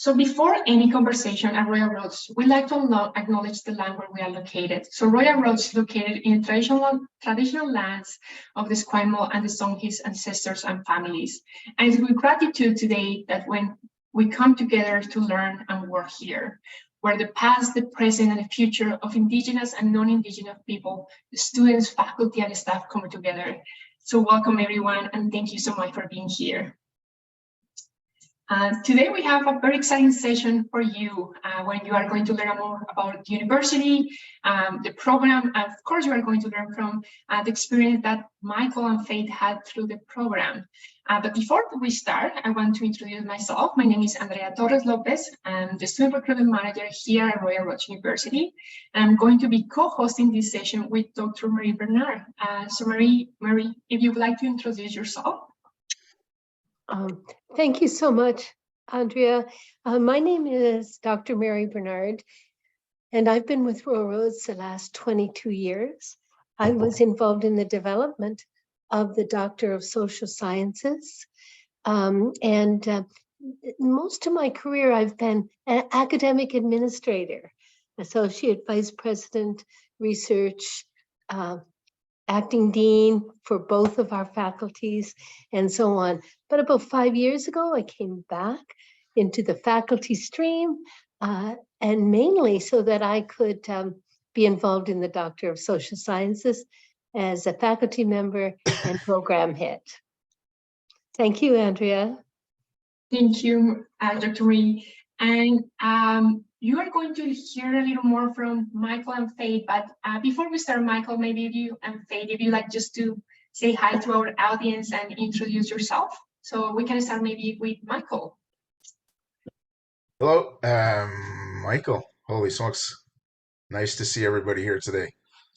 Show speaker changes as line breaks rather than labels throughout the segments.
So before any conversation at Royal Roads, we'd like to acknowledge the land where we are located. So Royal Roads is located in traditional lands of the Esquimalt and the Songhees ancestors and families. And it's with gratitude today that when we come together to learn and work here, where the past, the present, and the future of Indigenous and non-Indigenous people, the students, faculty, and staff come together. So welcome everyone, and thank you so much for being here. Today we have a very exciting session for you when you are going to learn more about the university, the program, and of course you are going to learn from the experience that Michael and Faith had through the program. But before we start, I want to introduce myself. My name is Andrea Torres Lopez. I'm the Student Recruitment Manager here at Royal Roads University. And I'm going to be co-hosting this session with Dr. Marie Bernard. So Marie, if you would like to introduce yourself.
Thank you so much, Andrea. My name is Dr. Mary Bernard, and I've been with Royal Roads the last 22 years. I was involved in the development of the Doctor of Social Sciences, and most of my career I've been an academic administrator, Associate Vice President, Research, acting dean for both of our faculties, and so on. But about 5 years ago, I came back into the faculty stream, and mainly so that I could be involved in the Doctor of Social Sciences as a faculty member and program head. Thank you, Andrea.
Thank you, Dr. Marie. And you are going to hear a little more from Michael and Faith, but before we start, Michael, maybe you and Faith, if you like just to say hi to our audience and introduce yourself. So we can start maybe with Michael.
Hello, Michael. Holy smokes. Nice to see everybody here today.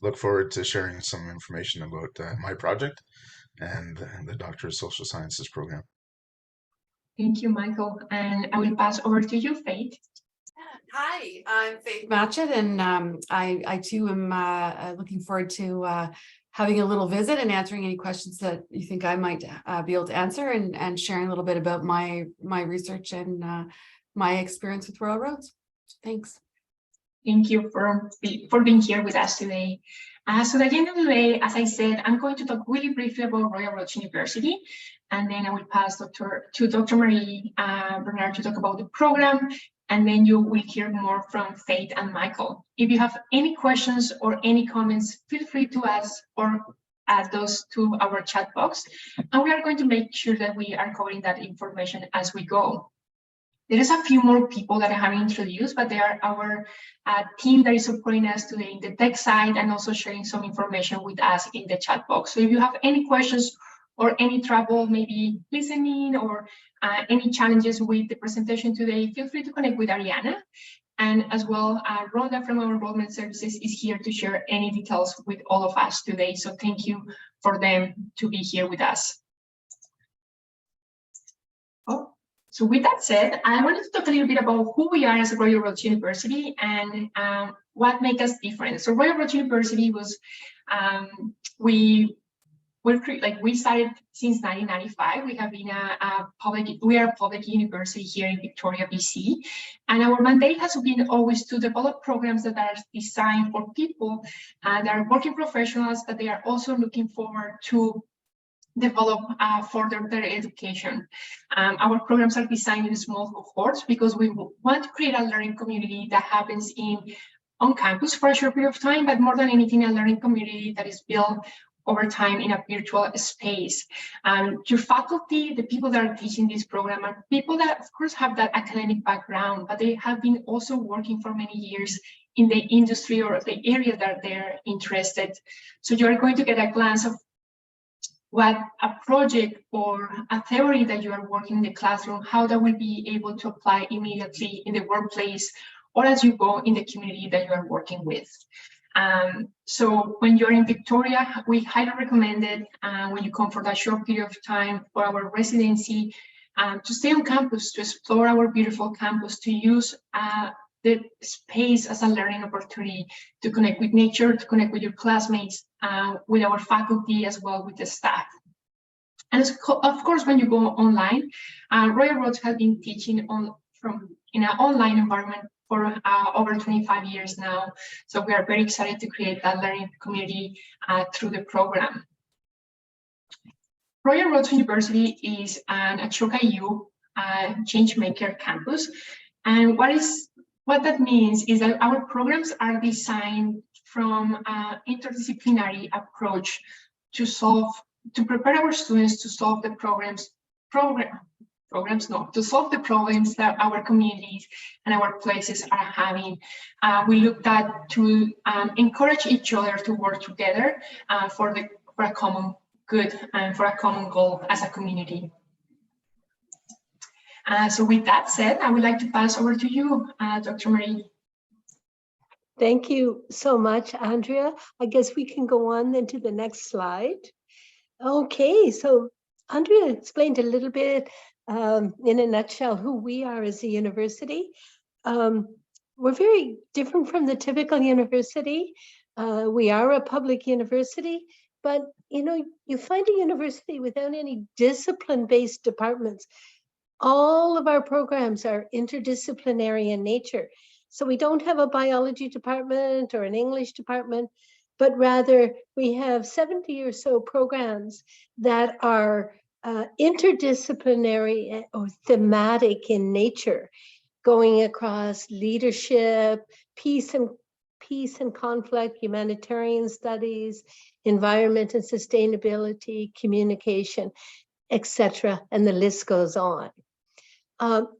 Look forward to sharing some information about my project and the Doctor of Social Sciences program.
Thank you, Michael. And I will pass over to you, Faith.
Hi, I'm Faith Matchett, and I too am looking forward to having a little visit and answering any questions that you think I might be able to answer, and sharing a little bit about my research and my experience with Royal Roads. Thanks.
Thank you for being here with us today. So at the end of the day, as I said, I'm going to talk really briefly about Royal Roads University, and then I will pass to Dr. Marie Bernard to talk about the program, and then you will hear more from Faith and Michael. If you have any questions or any comments, feel free to ask or add those to our chat box, and we are going to make sure that we are covering that information as we go. There is a few more people that I haven't introduced, but they are our team that is supporting us today in the tech side and also sharing some information with us in the chat box. So if you have any questions or any trouble, maybe listening or any challenges with the presentation today, feel free to connect with Ariana. And as well, Rhonda from our enrollment services is here to share any details with all of us today. So thank you for them to be here with us. So with that said, I wanted to talk a little bit about who we are as a Royal Roads University and what makes us different. So Royal Roads University was, we started since 1995. We have been we are a public university here in Victoria, BC. And our mandate has been always to develop programs that are designed for people that are working professionals, but they are also looking forward to develop further their education. Our programs are designed in small cohorts because we want to create a learning community that happens on campus for a short period of time, but more than anything, a learning community that is built over time in a virtual space. Your faculty, the people that are teaching this program, are people that, of course, have that academic background, but they have been also working for many years in the industry or the area that they're interested. So you're going to get a glance of what a project or a theory that you are working in the classroom, how that will be able to apply immediately in the workplace or as you go in the community that you are working with. So when you're in Victoria, we highly recommend it when you come for that short period of time for our residency to stay on campus, to explore our beautiful campus, to use the space as a learning opportunity, to connect with nature, to connect with your classmates, with our faculty, as well with the staff. And of course, when you go online, Royal Roads has been teaching from in an online environment for over 25 years now. So we are very excited to create that learning community through the program. Royal Roads University is an Ashoka U Changemaker campus. And what that means is that our programs are designed from an interdisciplinary approach to prepare our students to solve the to solve the problems that our communities and our places are having. We looked at to encourage each other to work together for a common good and for a common goal as a community. So with that said, I would like to pass over to you, Dr. Marie.
Thank you so much, Andrea. I guess we can go on then to the next slide. Okay, so Andrea explained a little bit in a nutshell who we are as a university. We're very different from the typical university. We are a public university, but you find a university without any discipline-based departments. All of our programs are interdisciplinary in nature. So we don't have a biology department or an English department, but rather we have 70 or so programs that are interdisciplinary or thematic in nature, going across leadership, peace and conflict, humanitarian studies, environment and sustainability, communication, etc., and the list goes on.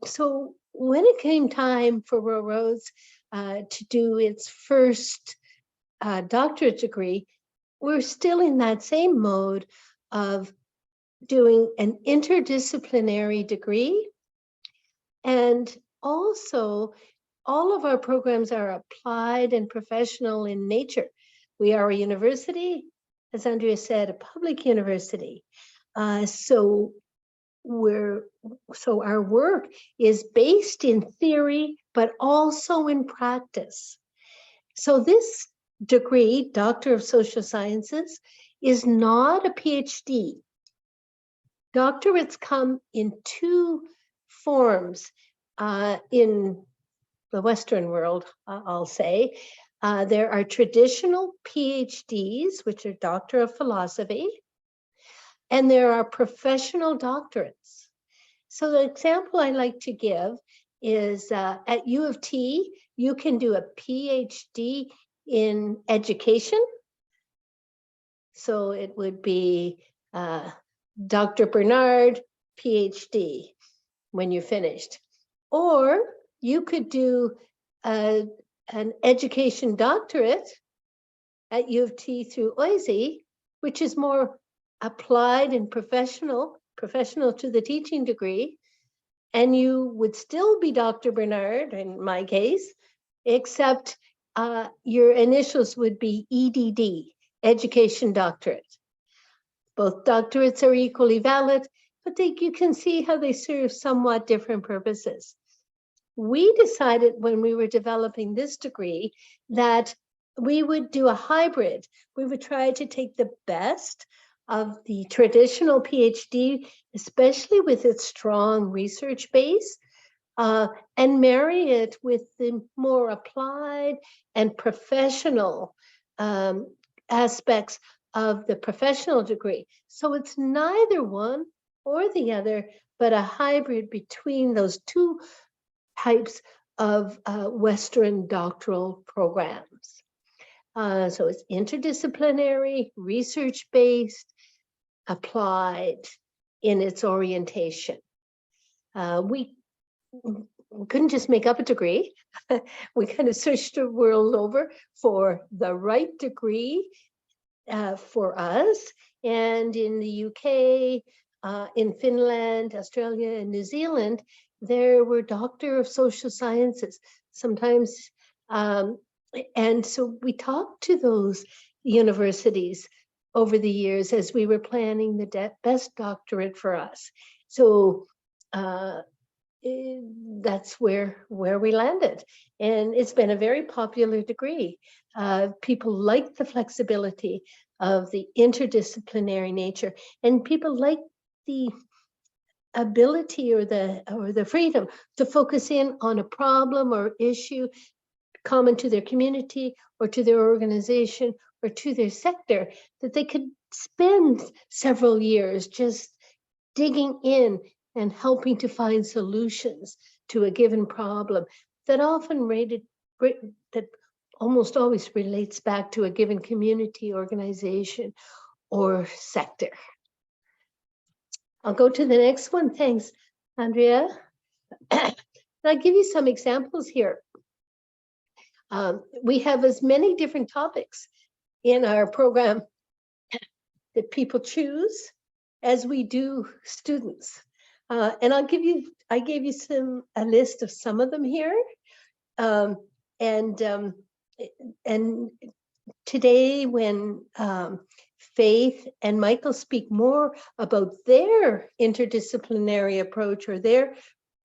So when it came time for Royal Roads to do its first doctorate degree, we're still in that same mode of doing an interdisciplinary degree. And also, all of our programs are applied and professional in nature. We are a university, as Andrea said, a public university. So our work is based in theory, but also in practice. So this degree, Doctor of Social Sciences, is not a PhD. Doctorates come in two forms in the Western world, I'll say. There are traditional PhDs, which are Doctor of Philosophy, and there are professional doctorates. So the example I like to give is at U of T, you can do a PhD in education. So it would be Dr. Bernard, PhD, when you're finished. Or you could do an education doctorate at U of T through OISE, which is more applied and professional to the teaching degree, and you would still be Dr. Bernard in my case, except your initials would be EDD, Education Doctorate. Both doctorates are equally valid, but you can see how they serve somewhat different purposes. We decided when we were developing this degree that we would do a hybrid. We would try to take the best of the traditional PhD, especially with its strong research base, and marry it with the more applied and professional aspects of the professional degree. So it's neither one or the other, but a hybrid between those two types of Western doctoral programs. So it's interdisciplinary, research-based, applied in its orientation. We couldn't just make up a degree. We kind of searched the world over for the right degree for us. And in the UK, in Finland, Australia, and New Zealand, there were Doctor of Social Sciences sometimes. And so we talked to those universities over the years as we were planning the best doctorate for us. So that's where we landed. And it's been a very popular degree. People like the flexibility of the interdisciplinary nature, and people like the ability or the freedom to focus in on a problem or issue common to their community or to their organization or to their sector, that they could spend several years just digging in and helping to find solutions to a given problem that that almost always relates back to a given community, organization, or sector. I'll go to the next one. Thanks, Andrea. I'll give you some examples here. We have as many different topics in our program that people choose as we do students. And I gave you a list of some of them here. And today, when Faith and Michael speak more about their interdisciplinary approach or their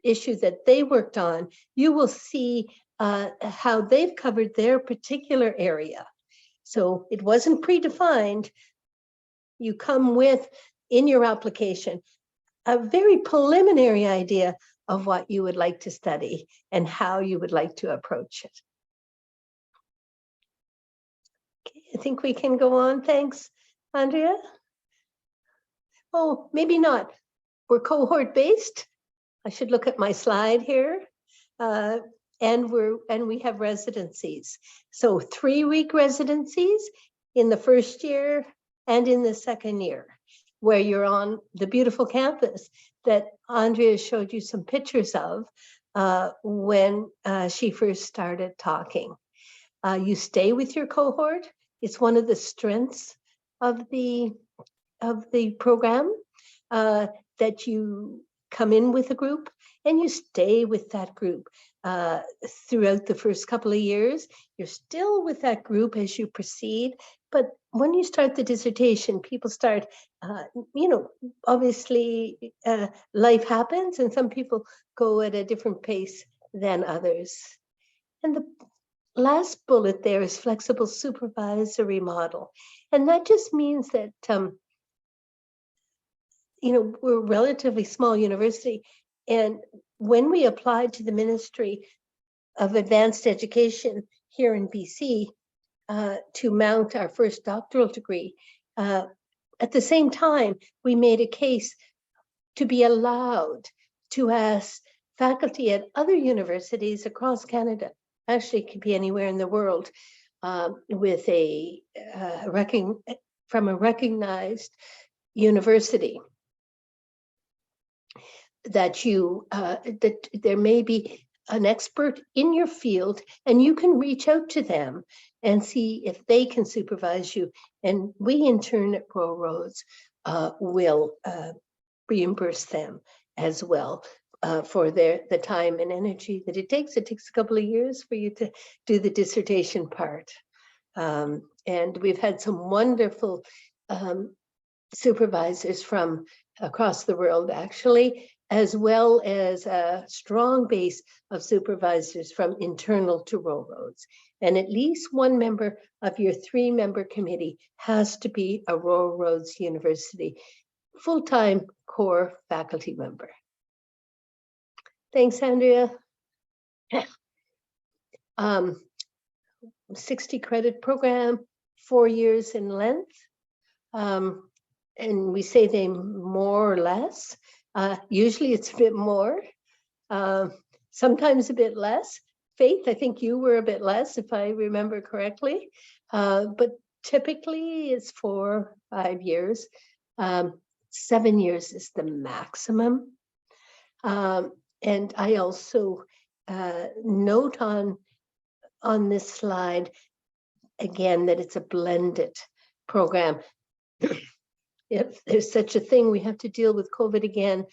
issue that they worked on, you will see how they've covered their particular area. So it wasn't predefined. You come with, in your application, a very preliminary idea of what you would like to study and how you would like to approach it. Okay, I think we can go on. Thanks, Andrea. Oh, maybe not. We're cohort based. I should look at my slide here. And we have residencies. So 3-week residencies in the first year and in the second year, where you're on the beautiful campus that Andrea showed you some pictures of when she first started talking. You stay with your cohort. It's one of the strengths of the program, that you come in with a group and you stay with that group throughout the first couple of years. You're still with that group as you proceed, but when you start the dissertation, people start, obviously life happens and some people go at a different pace than others. And the last bullet there is flexible supervisory model. And that just means that, we're a relatively small university. And when we applied to the Ministry of Advanced Education here in BC to mount our first doctoral degree, at the same time, we made a case to be allowed to ask faculty at other universities across Canada, actually it could be anywhere in the world, with from a recognized university, that there may be an expert in your field and you can reach out to them and see if they can supervise you. And we in turn at Rural Roads will reimburse them as well for the time and energy that it takes. It takes a couple of years for you to do the dissertation part. And we've had some wonderful supervisors from across the world, actually, as well as a strong base of supervisors from internal to Rural Roads. And at least one member of your 3-member committee has to be a Rural Roads University full-time core faculty member. Thanks, Andrea. 60 credit program, 4 years in length. And we say they more or less. Usually it's a bit more, sometimes a bit less. Faith, I think you were a bit less, if I remember correctly. But typically it's 4 or 5 years. 7 years is the maximum. And I also note on this slide, again, that it's a blended program. If there's such a thing, we have to deal with COVID again,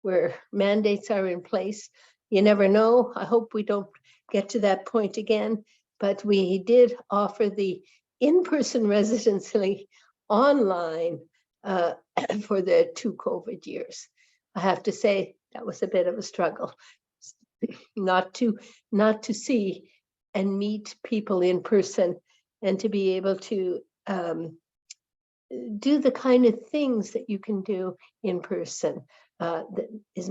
where mandates are in place. You never know. I hope we don't get to that point again, but we did offer the in-person residency online for the 2 COVID years. I have to say that was a bit of a struggle, not to see and meet people in person and to be able to do the kind of things that you can do in person. that is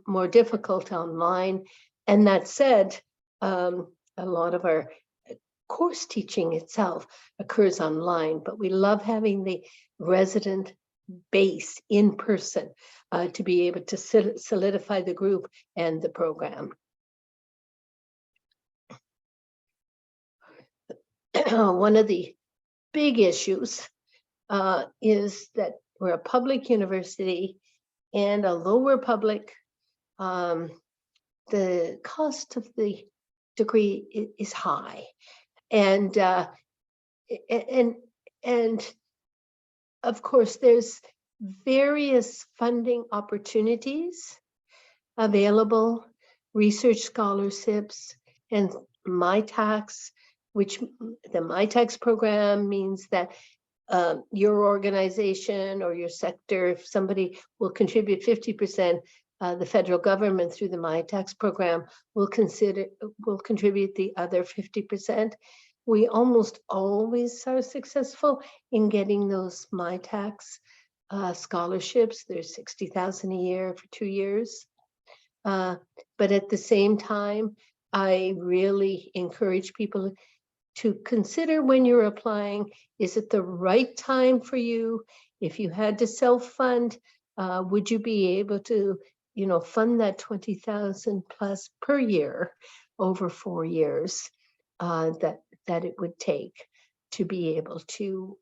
more difficult online. And that said, a lot of our course teaching itself occurs online, but we love having the resident base in person to be able to solidify the group and the program. One of the big issues is that we're a public university, and although we're public, the cost of the degree is high, and of course there's various funding opportunities available, research scholarships, and MyTax, which the MyTax program means that your organization or your sector, if somebody will contribute 50%, the federal government through the MyTax program will contribute the other 50%. We almost always are successful in getting those MyTax scholarships. There's $60,000 a year for 2 years. But at the same time, I really encourage people to consider when you're applying, is it the right time for you? If you had to self-fund, would you be able to, fund that 20,000 plus per year over 4 years that it would take to be able to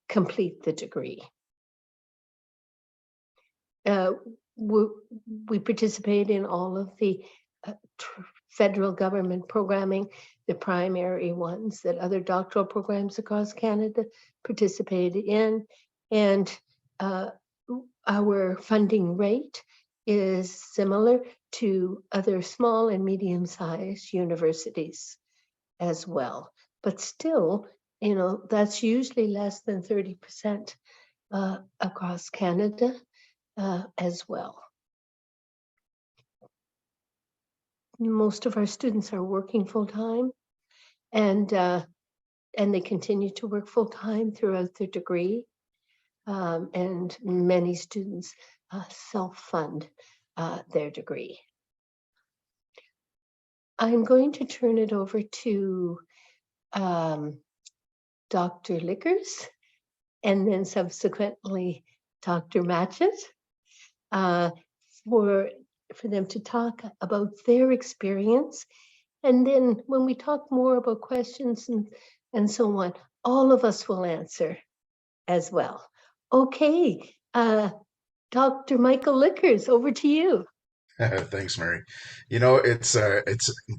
complete the degree? We participate in all of the federal government programming, the primary ones that other doctoral programs across Canada participate in. And our funding rate is similar to other small and medium-sized universities as well. But still, that's usually less than 30% across Canada as well. Most of our students are working full-time, and they continue to work full-time throughout their degree. And many students self-fund their degree. I'm going to turn it over to Dr. Lickers, and then subsequently Dr. Matchett, for them to talk about their experience. And then when we talk more about questions and so on, all of us will answer as well. Okay, Dr. Michael Lickers, over to you.
Thanks, Mary.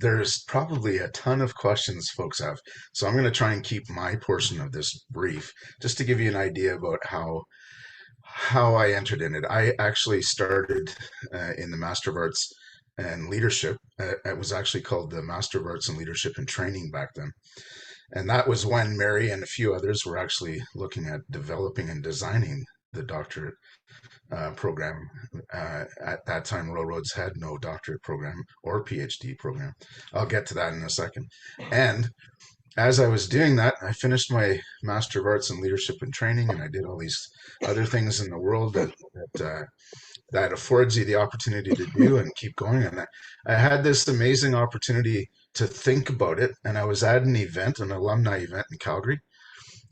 There's probably a ton of questions folks have. So I'm going to try and keep my portion of this brief, just to give you an idea about how I entered in it. I actually started in the Master of Arts and Leadership. It was actually called the Master of Arts and Leadership and Training back then. And that was when Mary and a few others were actually looking at developing and designing the doctorate program. At that time, Royal Roads had no doctorate program or PhD program. I'll get to that in a second. And as I was doing that, I finished my Master of Arts in Leadership and Training, and I did all these other things in the world that affords you the opportunity to do and keep going. And I had this amazing opportunity to think about it, and I was at an event, an alumni event in Calgary,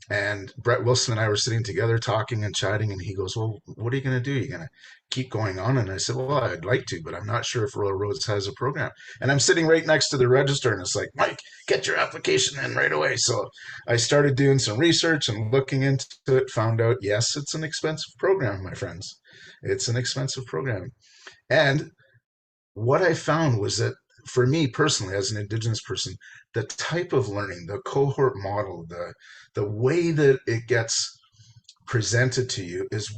and Brett Wilson and I were sitting together talking and chatting, and he goes, "Well, what are you going to do? You're going to keep going on?" And I said, "Well, I'd like to, but I'm not sure if Royal Roads has a program." And I'm sitting right next to the register, and it's like, "Mike, get your application in right away." So I started doing some research and looking into it, found out, yes, it's an expensive program, my friends. It's an expensive program. And what I found was that for me personally, as an Indigenous person, the type of learning, the cohort model, the way that it gets presented to you is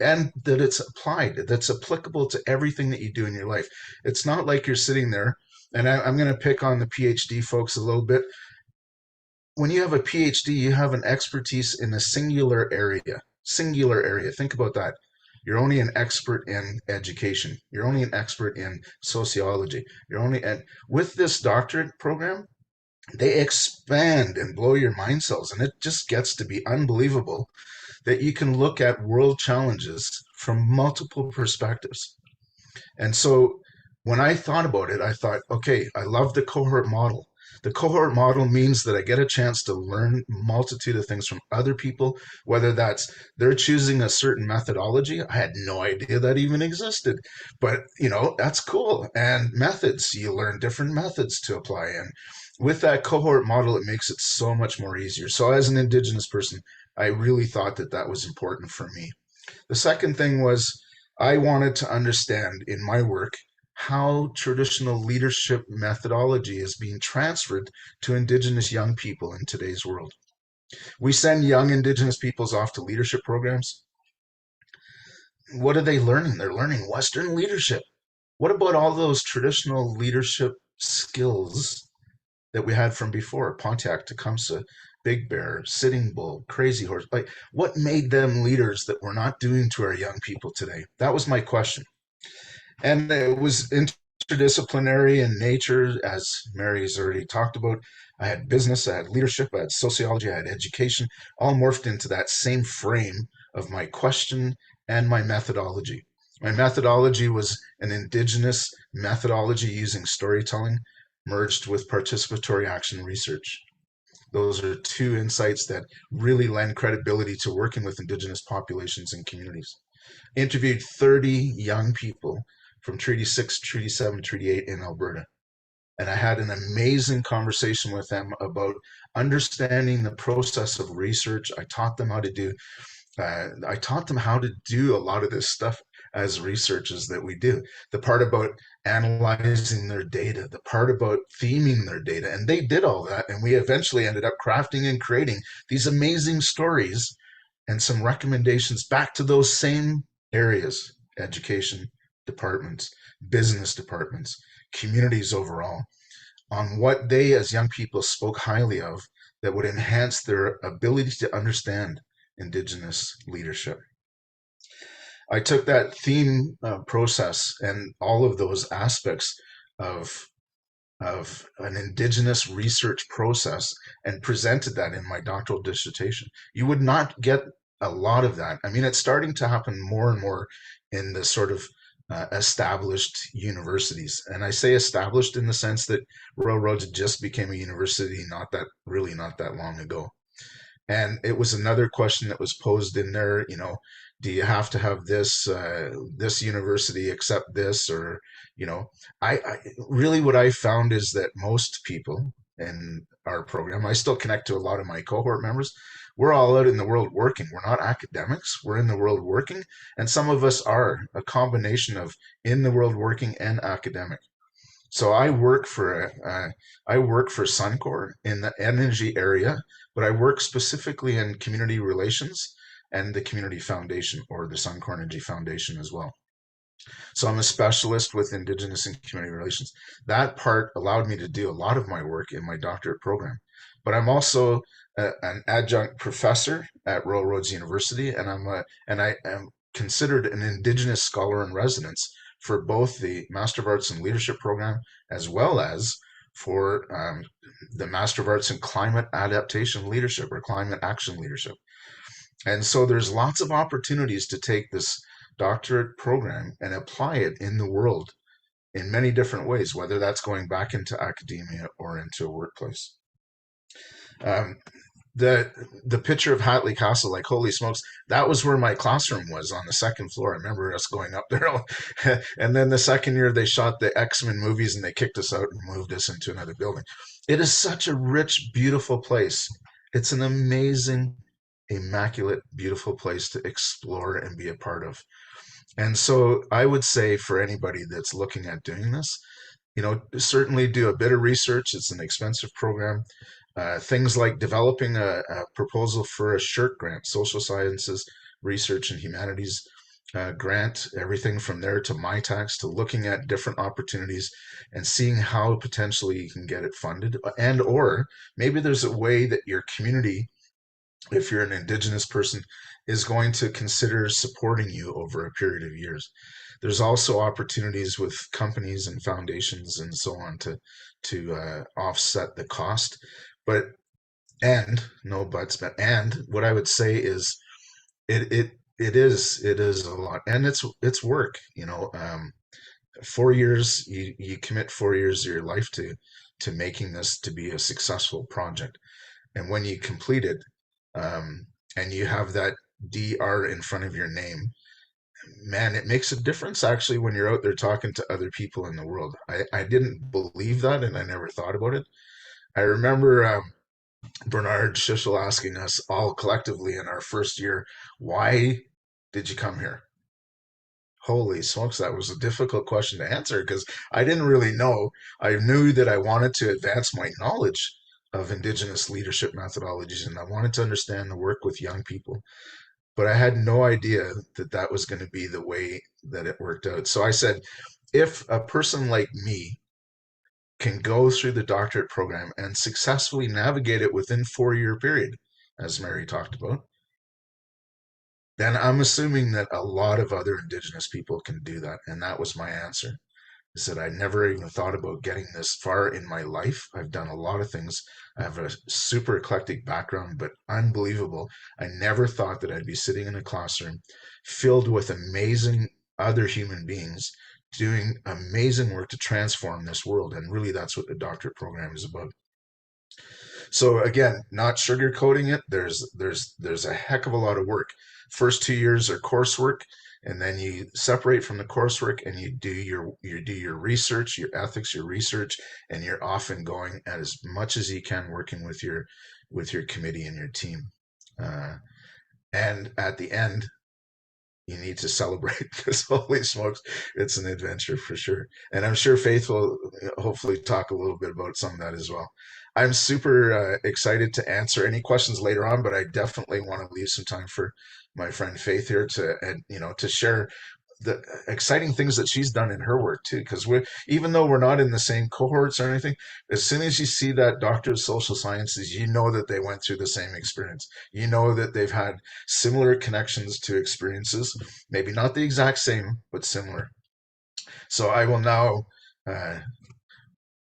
and that it's applied, that's applicable to everything that you do in your life. It's not like you're sitting there, and I'm going to pick on the PhD folks a little bit. When you have a PhD, you have an expertise in a singular area. Think about that. You're only an expert in education. You're only an expert in sociology. With this doctorate program, they expand and blow your mind cells, and it just gets to be unbelievable that you can look at world challenges from multiple perspectives. And so when I thought about it, I thought, okay, I love the cohort model. The cohort model means that I get a chance to learn a multitude of things from other people, whether that's they're choosing a certain methodology. I had no idea that even existed, but that's cool. And methods, you learn different methods to apply. And with that cohort model, it makes it so much more easier. So as an Indigenous person, I really thought that that was important for me. The second thing was I wanted to understand in my work how traditional leadership methodology is being transferred to Indigenous young people in today's world. We send young Indigenous peoples off to leadership programs. What are they learning? They're learning Western leadership. What about all those traditional leadership skills that we had from before? Pontiac, Tecumseh, Big Bear, Sitting Bull, Crazy Horse. Like, what made them leaders that we're not doing to our young people today? That was my question. And it was interdisciplinary in nature, as Mary's already talked about. I had business, I had leadership, I had sociology, I had education, all morphed into that same frame of my question and my methodology. My methodology was an Indigenous methodology using storytelling merged with participatory action research. Those are two insights that really lend credibility to working with Indigenous populations and communities. Interviewed 30 young people from Treaty 6, Treaty 7, Treaty 8 in Alberta. And I had an amazing conversation with them about understanding the process of research. I taught them how to do a lot of this stuff as researchers that we do. The part about analyzing their data, the part about theming their data, and they did all that. And we eventually ended up crafting and creating these amazing stories and some recommendations back to those same areas: education departments, business departments, communities overall, on what they as young people spoke highly of that would enhance their ability to understand Indigenous leadership. I took that theme process and all of those aspects of an Indigenous research process and presented that in my doctoral dissertation. You would not get a lot of that. I mean, it's starting to happen more and more in the sort of established universities. And I say established in the sense that Royal Roads just became a university not that long ago. And it was another question that was posed in there, do you have to have this university accept this, or I really, what I found is that most people in our program, I still connect to a lot of my cohort members, we're all out in the world working. We're not academics, we're in the world working, and some of us are a combination of in the world working and academic. So I work for Suncor in the energy area, but I work specifically in community relations and the community foundation, or the Suncor Energy Foundation as well. So I'm a specialist with Indigenous and community relations. That part allowed me to do a lot of my work in my doctorate program. But I'm also an adjunct professor at Royal Roads University, and I am considered an Indigenous scholar in residence for both the Master of Arts in Leadership program as well as for the Master of Arts in Climate Adaptation Leadership, or Climate Action Leadership. And so there's lots of opportunities to take this doctorate program and apply it in the world in many different ways, whether that's going back into academia or into a workplace. The picture of Hatley Castle, like, holy smokes, that was where my classroom was, on the second floor. I remember us going up there. And then the second year they shot the X-Men movies and they kicked us out and moved us into another building. It is such a rich, beautiful place. It's an amazing, immaculate, beautiful place to explore and be a part of. And so I would say for anybody that's looking at doing this, certainly do a bit of research. It's an expensive program. Things like developing a proposal for a SSHRC grant, Social Sciences, Research and Humanities grant, everything from there to MyTax, to looking at different opportunities and seeing how potentially you can get it funded. And or maybe there's a way that your community, if you're an Indigenous person, is going to consider supporting you over a period of years. There's also opportunities with companies and foundations and so on to offset the cost. But, and no buts, but, and what I would say is it It is a lot, and it's work. 4 years, you commit 4 years of your life to making this to be a successful project, and when you complete it, and you have that DR in front of your name, man, it makes a difference actually when you're out there talking to other people in the world. I didn't believe that, and I never thought about it. I remember Bernard Schischel asking us all collectively in our first year, why did you come here? Holy smokes, that was a difficult question to answer because I didn't really know. I knew that I wanted to advance my knowledge of Indigenous leadership methodologies, and I wanted to understand the work with young people, but I had no idea that that was going to be the way that it worked out. So I said, if a person like me can go through the doctorate program and successfully navigate it within 4 year period, as Mary talked about, then I'm assuming that a lot of other Indigenous people can do that. And that was my answer. I said, I never even thought about getting this far in my life. I've done a lot of things. I have a super eclectic background, but unbelievable. I never thought that I'd be sitting in a classroom filled with amazing other human beings doing amazing work to transform this world. And really, that's what the doctorate program is about. So again, not sugarcoating it. There's a heck of a lot of work. First 2 years are coursework, and then you separate from the coursework and you do your research, your ethics, your research, and you're off and going as much as you can, working with your committee and your team. And at the end, you need to celebrate because holy smokes, it's an adventure for sure. And I'm sure Faith will hopefully talk a little bit about some of that as well. I'm super excited to answer any questions later on, but I definitely want to leave some time for my friend Faith here to share the exciting things that she's done in her work too. Because even though we're not in the same cohorts or anything, as soon as you see that Doctor of Social Sciences, you know that they went through the same experience. You know that they've had similar connections to experiences, maybe not the exact same, but similar. So I will now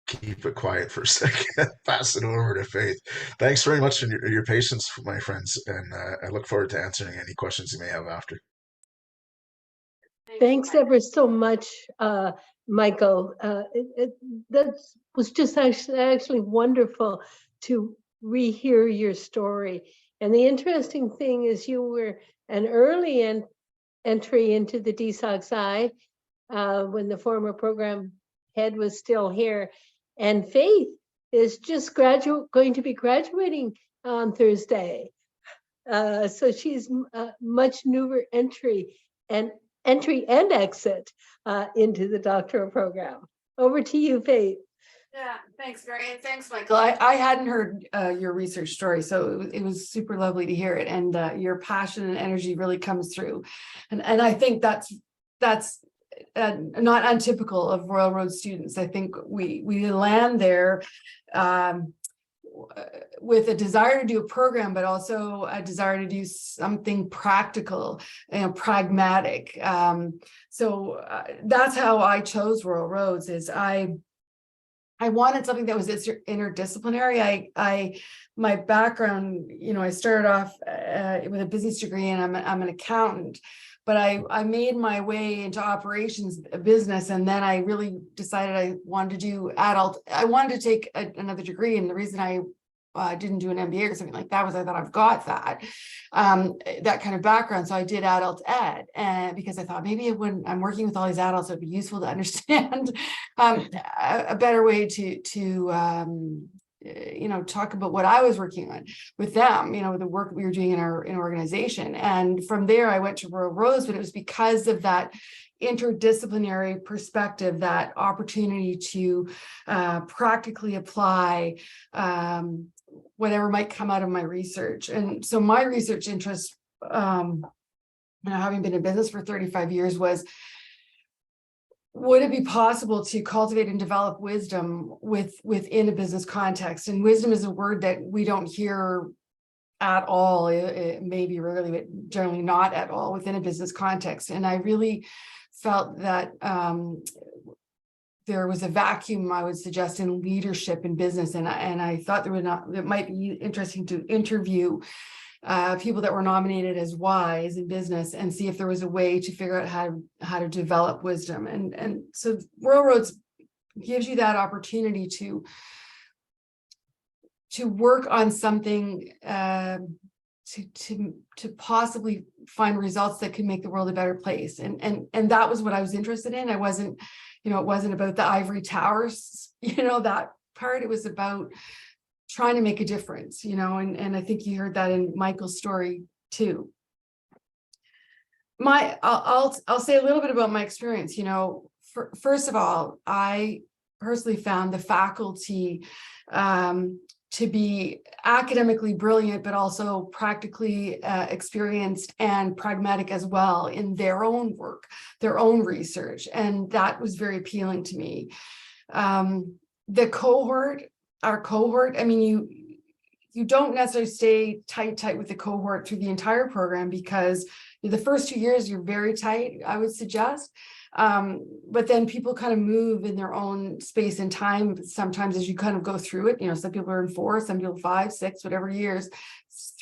keep it quiet for a second, pass it over to Faith. Thanks very much for your patience, my friends, and I look forward to answering any questions you may have after.
Thanks ever so much, Michael. That was just actually wonderful to rehear your story. And the interesting thing is you were an early entry into the DSocSci when the former program head was still here. And Faith is just going to be graduating on Thursday. So she's a much newer entry and exit into the doctoral program. Over to you, Faith.
Yeah, thanks, Mary, and thanks, Michael. I hadn't heard your research story, so it was super lovely to hear it, and your passion and energy really comes through, and I think that's not untypical of Royal Road students. I think we land there with a desire to do a program, but also a desire to do something practical and pragmatic. So that's how I chose Royal Roads. Is I wanted something that was interdisciplinary. My background, I started off with a business degree, and I'm an accountant. But I made my way into operations business, and then I really decided I wanted to do I wanted to take another degree, and the reason I didn't do an MBA or something like that was I thought I've got that kind of background. So I did adult ed, and because I thought maybe when I'm working with all these adults, it'd be useful to understand a better way to talk about what I was working on with them, the work we were doing in our organization. And from there, I went to Royal Roads, but it was because of that interdisciplinary perspective, that opportunity to practically apply whatever might come out of my research. And so my research interest, having been in business for 35 years, was, would it be possible to cultivate and develop wisdom within a business context? And wisdom is a word that we don't hear at all. It may be rarely, but generally not at all within a business context. And I really felt that there was a vacuum, I would suggest, in leadership in business. And I thought it might be interesting to interview people that were nominated as wise in business and see if there was a way to figure out how to develop wisdom. And so Royal Roads gives you that opportunity to work on something to possibly find results that can make the world a better place. And that was what I was interested in. I wasn't, it wasn't about the ivory towers, that part. It was about trying to make a difference, and I think you heard that in Michael's story too. I'll say a little bit about my experience. First of all, I personally found the faculty to be academically brilliant, but also practically experienced and pragmatic as well in their own work, their own research. And that was very appealing to me. Our cohort, I mean, you don't necessarily stay tight with the cohort through the entire program, because the first 2 years you're very tight, I would suggest. But then people kind of move in their own space and time sometimes as you kind of go through it. Some people are in 4, some people 5, 6, whatever years,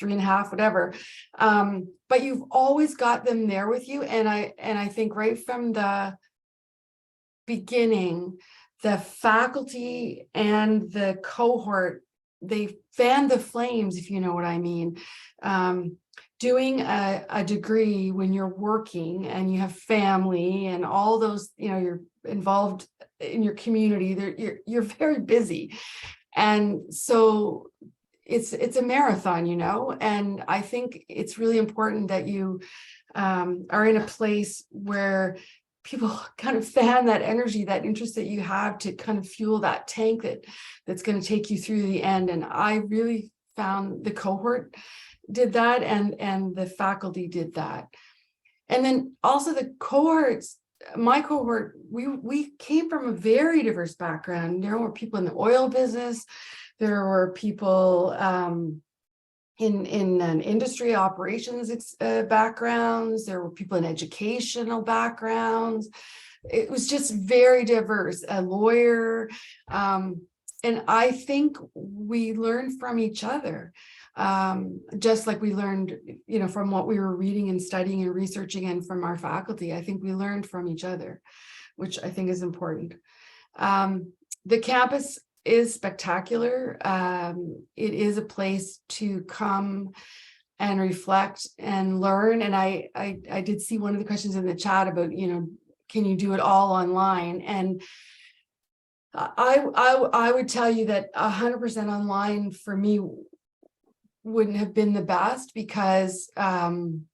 3.5, whatever. But you've always got them there with you. And I think right from the beginning, the faculty and the cohort, they fan the flames, if you know what I mean. Doing a degree when you're working and you have family and all those, you're involved in your community, you're very busy. And so it's a marathon, and I think it's really important that you are in a place where people kind of fan that energy, that interest that you have to kind of fuel that tank that's going to take you through the end. And I really found the cohort did that, and the faculty did that. And then also the cohorts, my cohort, we came from a very diverse background. There were people in the oil business, there were people in an industry operations backgrounds, there were people in educational backgrounds. It was just very diverse, a lawyer. And I think we learned from each other. Just like we learned, from what we were reading and studying and researching, and from our faculty. I think we learned from each other, which I think is important. The campus is spectacular. It is a place to come and reflect and learn. And I did see one of the questions in the chat about, can you do it all online? And I would tell you that 100% online for me wouldn't have been the best, because I'm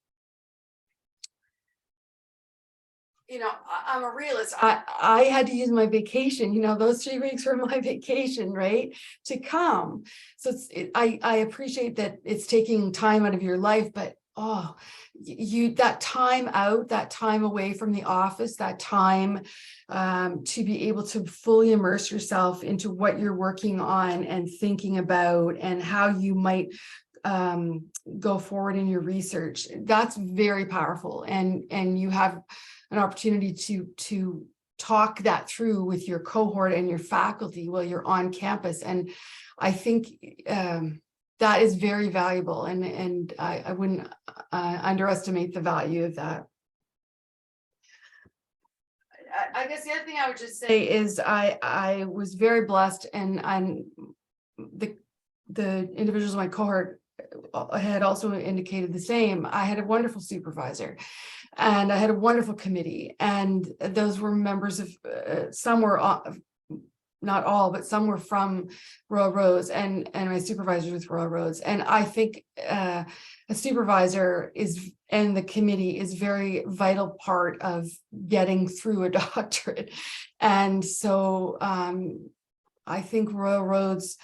a realist. I had to use my vacation, those 3 weeks were my vacation, right, to come. So I appreciate that it's taking time out of your life, but that time out, that time away from the office, that time to be able to fully immerse yourself into what you're working on and thinking about, and how you might go forward in your research, that's very powerful. And you have an opportunity to talk that through with your cohort and your faculty while you're on campus. And I think that is very valuable, and I wouldn't underestimate the value of that. I guess the other thing I would just say is I was very blessed, and the individuals in my cohort had also indicated the same. I had a wonderful supervisor, and I had a wonderful committee, and those were members of some were not all, but some were from Royal Roads, and my supervisor with Royal Roads. And I think a supervisor and the committee is very vital part of getting through a doctorate. And so I think Royal Roads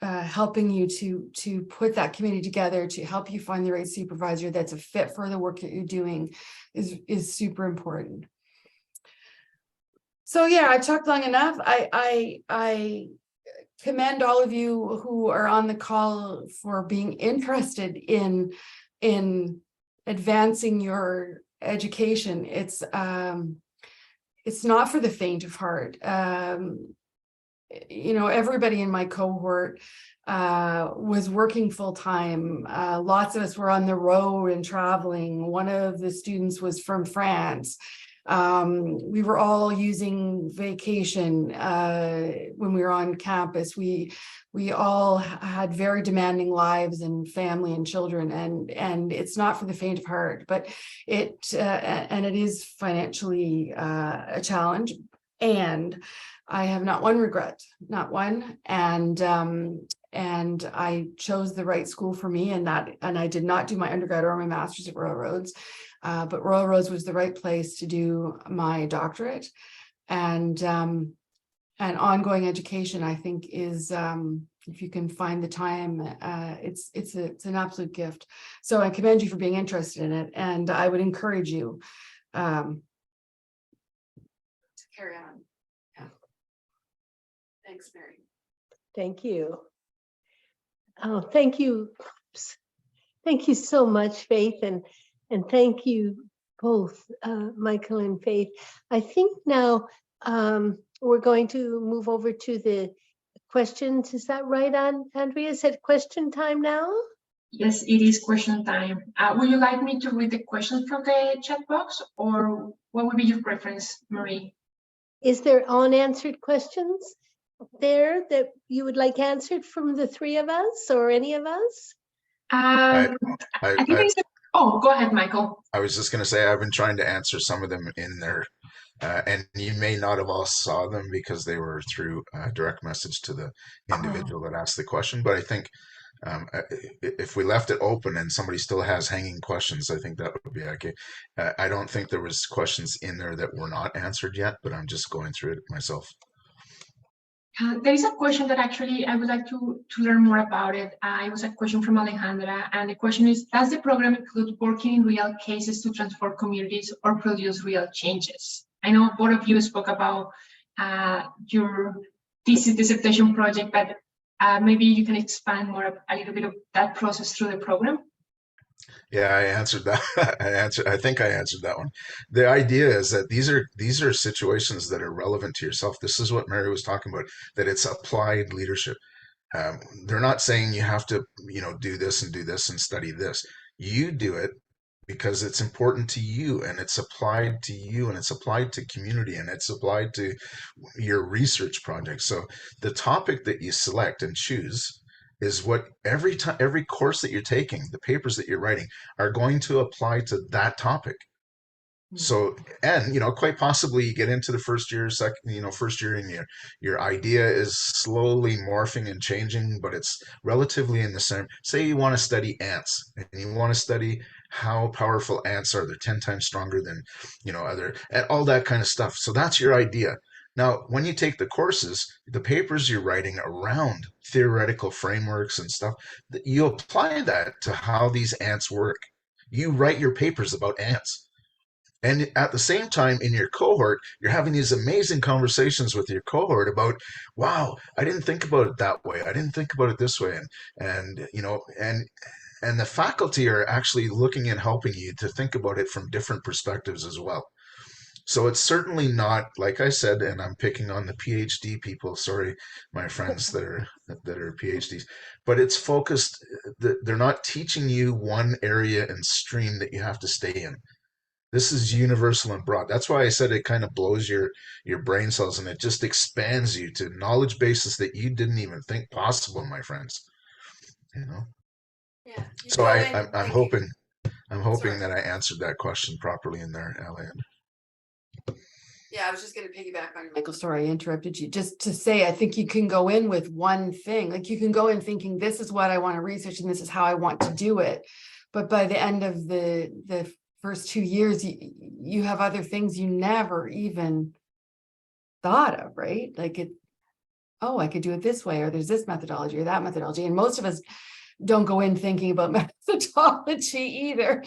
helping you to put that committee together to help you find the right supervisor that's a fit for the work that you're doing is super important. So yeah, I talked long enough. I commend all of you who are on the call for being interested in advancing your education. It's not for the faint of heart. everybody in my cohort was working full time. Lots of us were on the road and traveling. One of the students was from France. We were all using vacation when we were on campus. We all had very demanding lives and family and children, and it's not for the faint of heart, but it is financially a challenge. And I have not one regret, not one. And I chose the right school for me, and I did not do my undergrad or my master's at Royal Roads. But Royal Roads was the right place to do my doctorate, and ongoing education, I think, is if you can find the time, it's an absolute gift. So I commend you for being interested in it, and I would encourage you to carry on. Yeah. Thanks, Mary.
Thank you. Oh, thank you. Thank you so much, Faith, and thank you both, Michael and Faith. I think now we're going to move over to the questions. Is that right, Andrea? Is it question time now?
Yes, it is question time. Would you like me to read the questions from the chat box, or what would be your preference, Marie?
Is there unanswered questions there that you would like answered from the three of us or any of us?
I think there's oh, go ahead, Michael.
I was just going to say I've been trying to answer some of them in there, and you may not have all saw them because they were through direct message to the individual that asked the question. But I think if we left it open and somebody still has hanging questions, I think that would be okay. I don't think there was questions in there that were not answered yet, but I'm just going through it myself.
There is a question that actually I would like to learn more about it. It was a question from Alejandra, and the question is, does the program include working in real cases to transform communities or produce real changes? I know both of you spoke about your thesis dissertation project, but maybe you can expand more a little bit of that process through the program.
Yeah, I answered that. I think I answered that one. The idea is that these are situations that are relevant to yourself. This is what Mary was talking about, that it's applied leadership. They're not saying you have to, do this and study this. You do it because it's important to you, and it's applied to you, and it's applied to community, and it's applied to your research project. So the topic that you select and choose is what every course that you're taking, the papers that you're writing are going to apply to that topic. So, and quite possibly you get into the first year, first year, and your idea is slowly morphing and changing, but it's relatively in the same. Say you want to study ants, and you want to study how powerful ants are. They're 10 times stronger than, other, and all that kind of stuff. So that's your idea. Now, when you take the courses, the papers you're writing around theoretical frameworks and stuff, you apply that to how these ants work. You write your papers about ants. And at the same time, in your cohort, you're having these amazing conversations with your cohort about, wow, I didn't think about it that way. I didn't think about it this way. And the faculty are actually looking and helping you to think about it from different perspectives as well. So it's certainly not, like I said, and I'm picking on the PhD people. Sorry, my friends that are PhDs, but it's focused. They're not teaching you one area and stream that you have to stay in. This is universal and broad. That's why I said it kind of blows your brain cells, and it just expands you to knowledge bases that you didn't even think possible, my friends.
Yeah.
So I'm hoping that I answered that question properly in there, Alan.
Yeah, I was just going to piggyback on Michael. Sorry, I interrupted you. Just to say, I think you can go in with one thing. Like, you can go in thinking, this is what I want to research and this is how I want to do it. But by the end of the first 2 years, you have other things you never even thought of, right? Like, I could do it this way, or there's this methodology or that methodology. And most of us don't go in thinking about methodology either.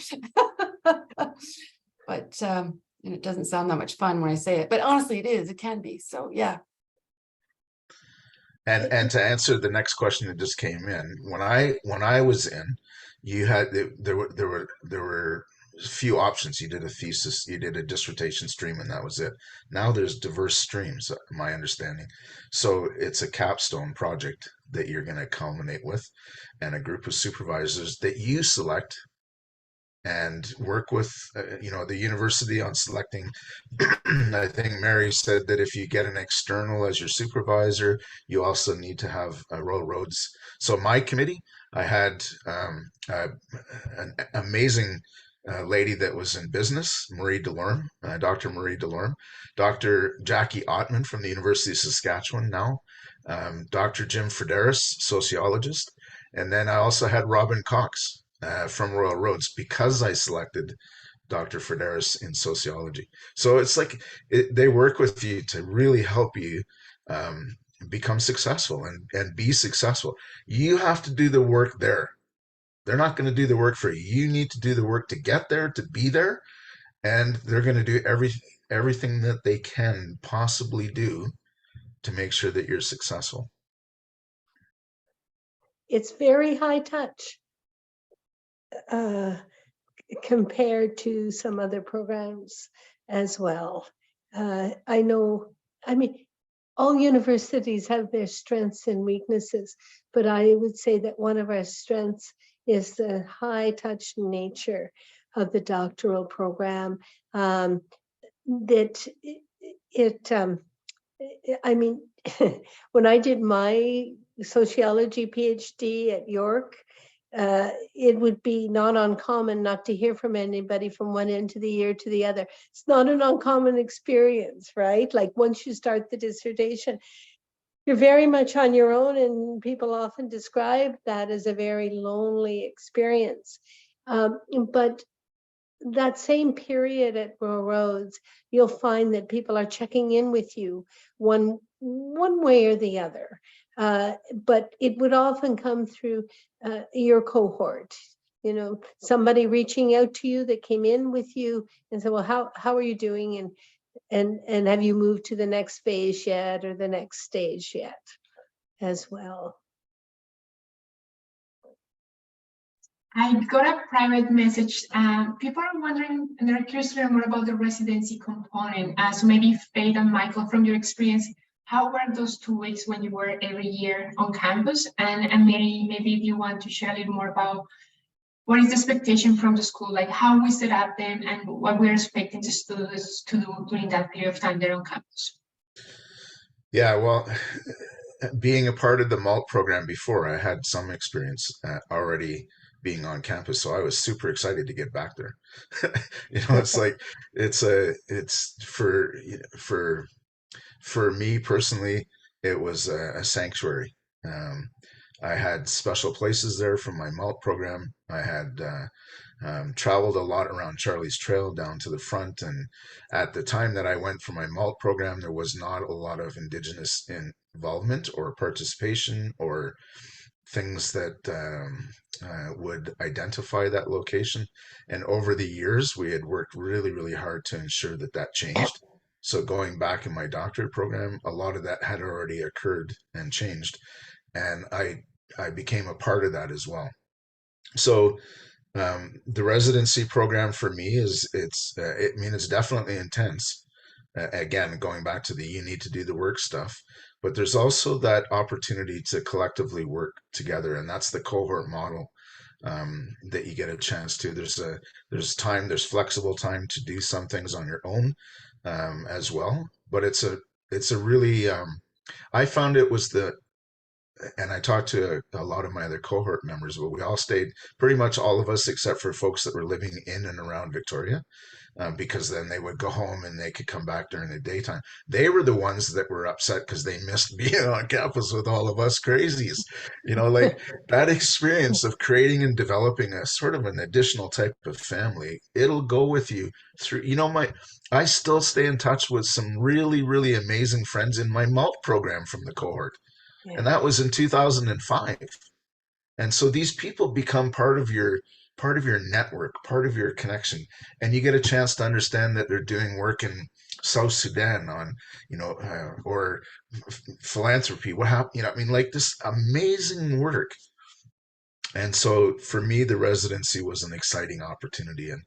But and it doesn't sound that much fun when I say it, but honestly, it can be. So yeah.
And to answer the next question that just came in, when I was in, you had there were few options. You did a thesis, you did a dissertation stream, and that was it. Now there's diverse streams, my understanding. So it's a capstone project that you're going to culminate with, and a group of supervisors that you select and work with, the university on selecting. I think Mary said that if you get an external as your supervisor, you also need to have Royal Roads. So my committee, I had an amazing lady that was in business, Marie Delorme, Dr. Marie Delorme, Dr. Jackie Ottman from the University of Saskatchewan now, Dr. Jim Frederis, sociologist, and then I also had Robin Cox from Royal Roads because I selected Dr. Frederis in sociology. So it's like they work with you to really help you become successful and be successful. You have to do the work there. They're not going to do the work for you. You need to do the work to get there, to be there, and they're going to do everything that they can possibly do to make sure that you're successful.
It's very high touch compared to some other programs as well. I know, I mean, all universities have their strengths and weaknesses, but I would say that one of our strengths is the high touch nature of the doctoral program. I mean, when I did my sociology PhD at York, it would be not uncommon not to hear from anybody from one end of the year to the other. It's not an uncommon experience, right? Like once you start the dissertation, you're very much on your own, and people often describe that as a very lonely experience. But that same period at Royal Roads, you'll find that people are checking in with you one way or the other. But it would often come through your cohort, somebody reaching out to you that came in with you and said, well, how are you doing? And have you moved to the next phase yet, or the next stage yet as well?
I got a private message. People are wondering, and they're curious to learn more about the residency component. So maybe Faith and Michael, from your experience, how were those 2 weeks when you were every year on campus? And maybe if you want to share a little more about what is the expectation from the school, like how we set up them and what we're expecting the students to do during that period of time they're on campus.
Yeah, well, being a part of the MALT program before, I had some experience already being on campus, so I was super excited to get back there. It's like it's for me personally, it was a sanctuary. I had special places there from my MALT program. I had traveled a lot around Charlie's Trail down to the front, and at the time that I went for my MALT program, there was not a lot of Indigenous involvement or participation or things that would identify that location. And over the years, we had worked really, really hard to ensure that changed. So going back in my doctorate program, a lot of that had already occurred and changed. And I became a part of that as well. So the residency program for me it's definitely intense. Again, going back to you need to do the work stuff, but there's also that opportunity to collectively work together, and that's the cohort model that you get a chance to. There's flexible time to do some things on your own as well, but it's a really I found it was and I talked to a lot of my other cohort members, but we all stayed, pretty much all of us, except for folks that were living in and around Victoria, because then they would go home and they could come back during the daytime. They were the ones that were upset because they missed being on campus with all of us crazies. Like that experience of creating and developing a sort of an additional type of family, it'll go with you through, I still stay in touch with some really, really amazing friends in my MALT program from the cohort. And that was in 2005. And so these people become part of your network, part of your connection, and you get a chance to understand that they're doing work in South Sudan on, or philanthropy. What happened? Like this amazing work. And so for me, the residency was an exciting opportunity, and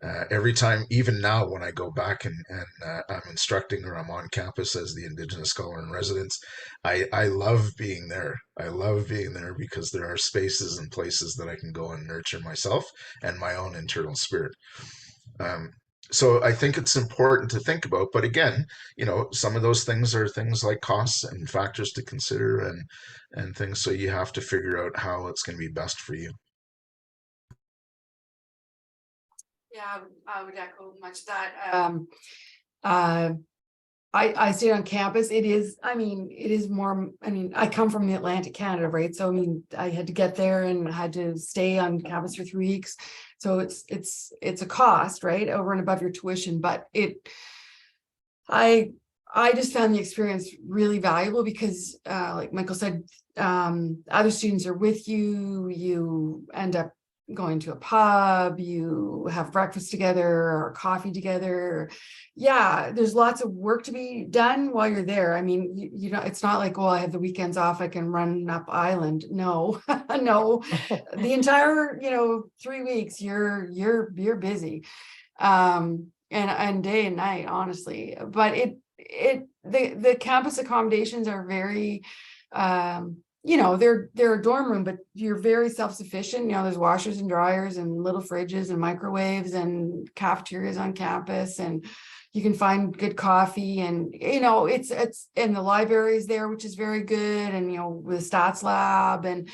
Every time, even now, when I go back and I'm instructing or I'm on campus as the Indigenous scholar in residence, I love being there. I love being there because there are spaces and places that I can go and nurture myself and my own internal spirit. Um, so I think it's important to think about, but again, some of those things are things like costs and factors to consider and things. So you have to figure out how it's going to be best for you.
Yeah, I would echo much that. I stayed on campus. It is more, I come from the Atlantic Canada, right? So, I had to get there and had to stay on campus for 3 weeks. So it's a cost, right? Over and above your tuition, but I just found the experience really valuable because, like Michael said, other students are with you, you end up going to a pub, you have breakfast together or coffee together. Yeah, there's lots of work to be done while you're there. It's not like, I have the weekends off, I can run up island. No, no, the entire, 3 weeks, you're busy. And day and night, honestly. But the campus accommodations are very, they're a dorm room, but you're very self-sufficient. There's washers and dryers and little fridges and microwaves and cafeterias on campus, and you can find good coffee, and it's and the library is there, which is very good, and with stats lab, and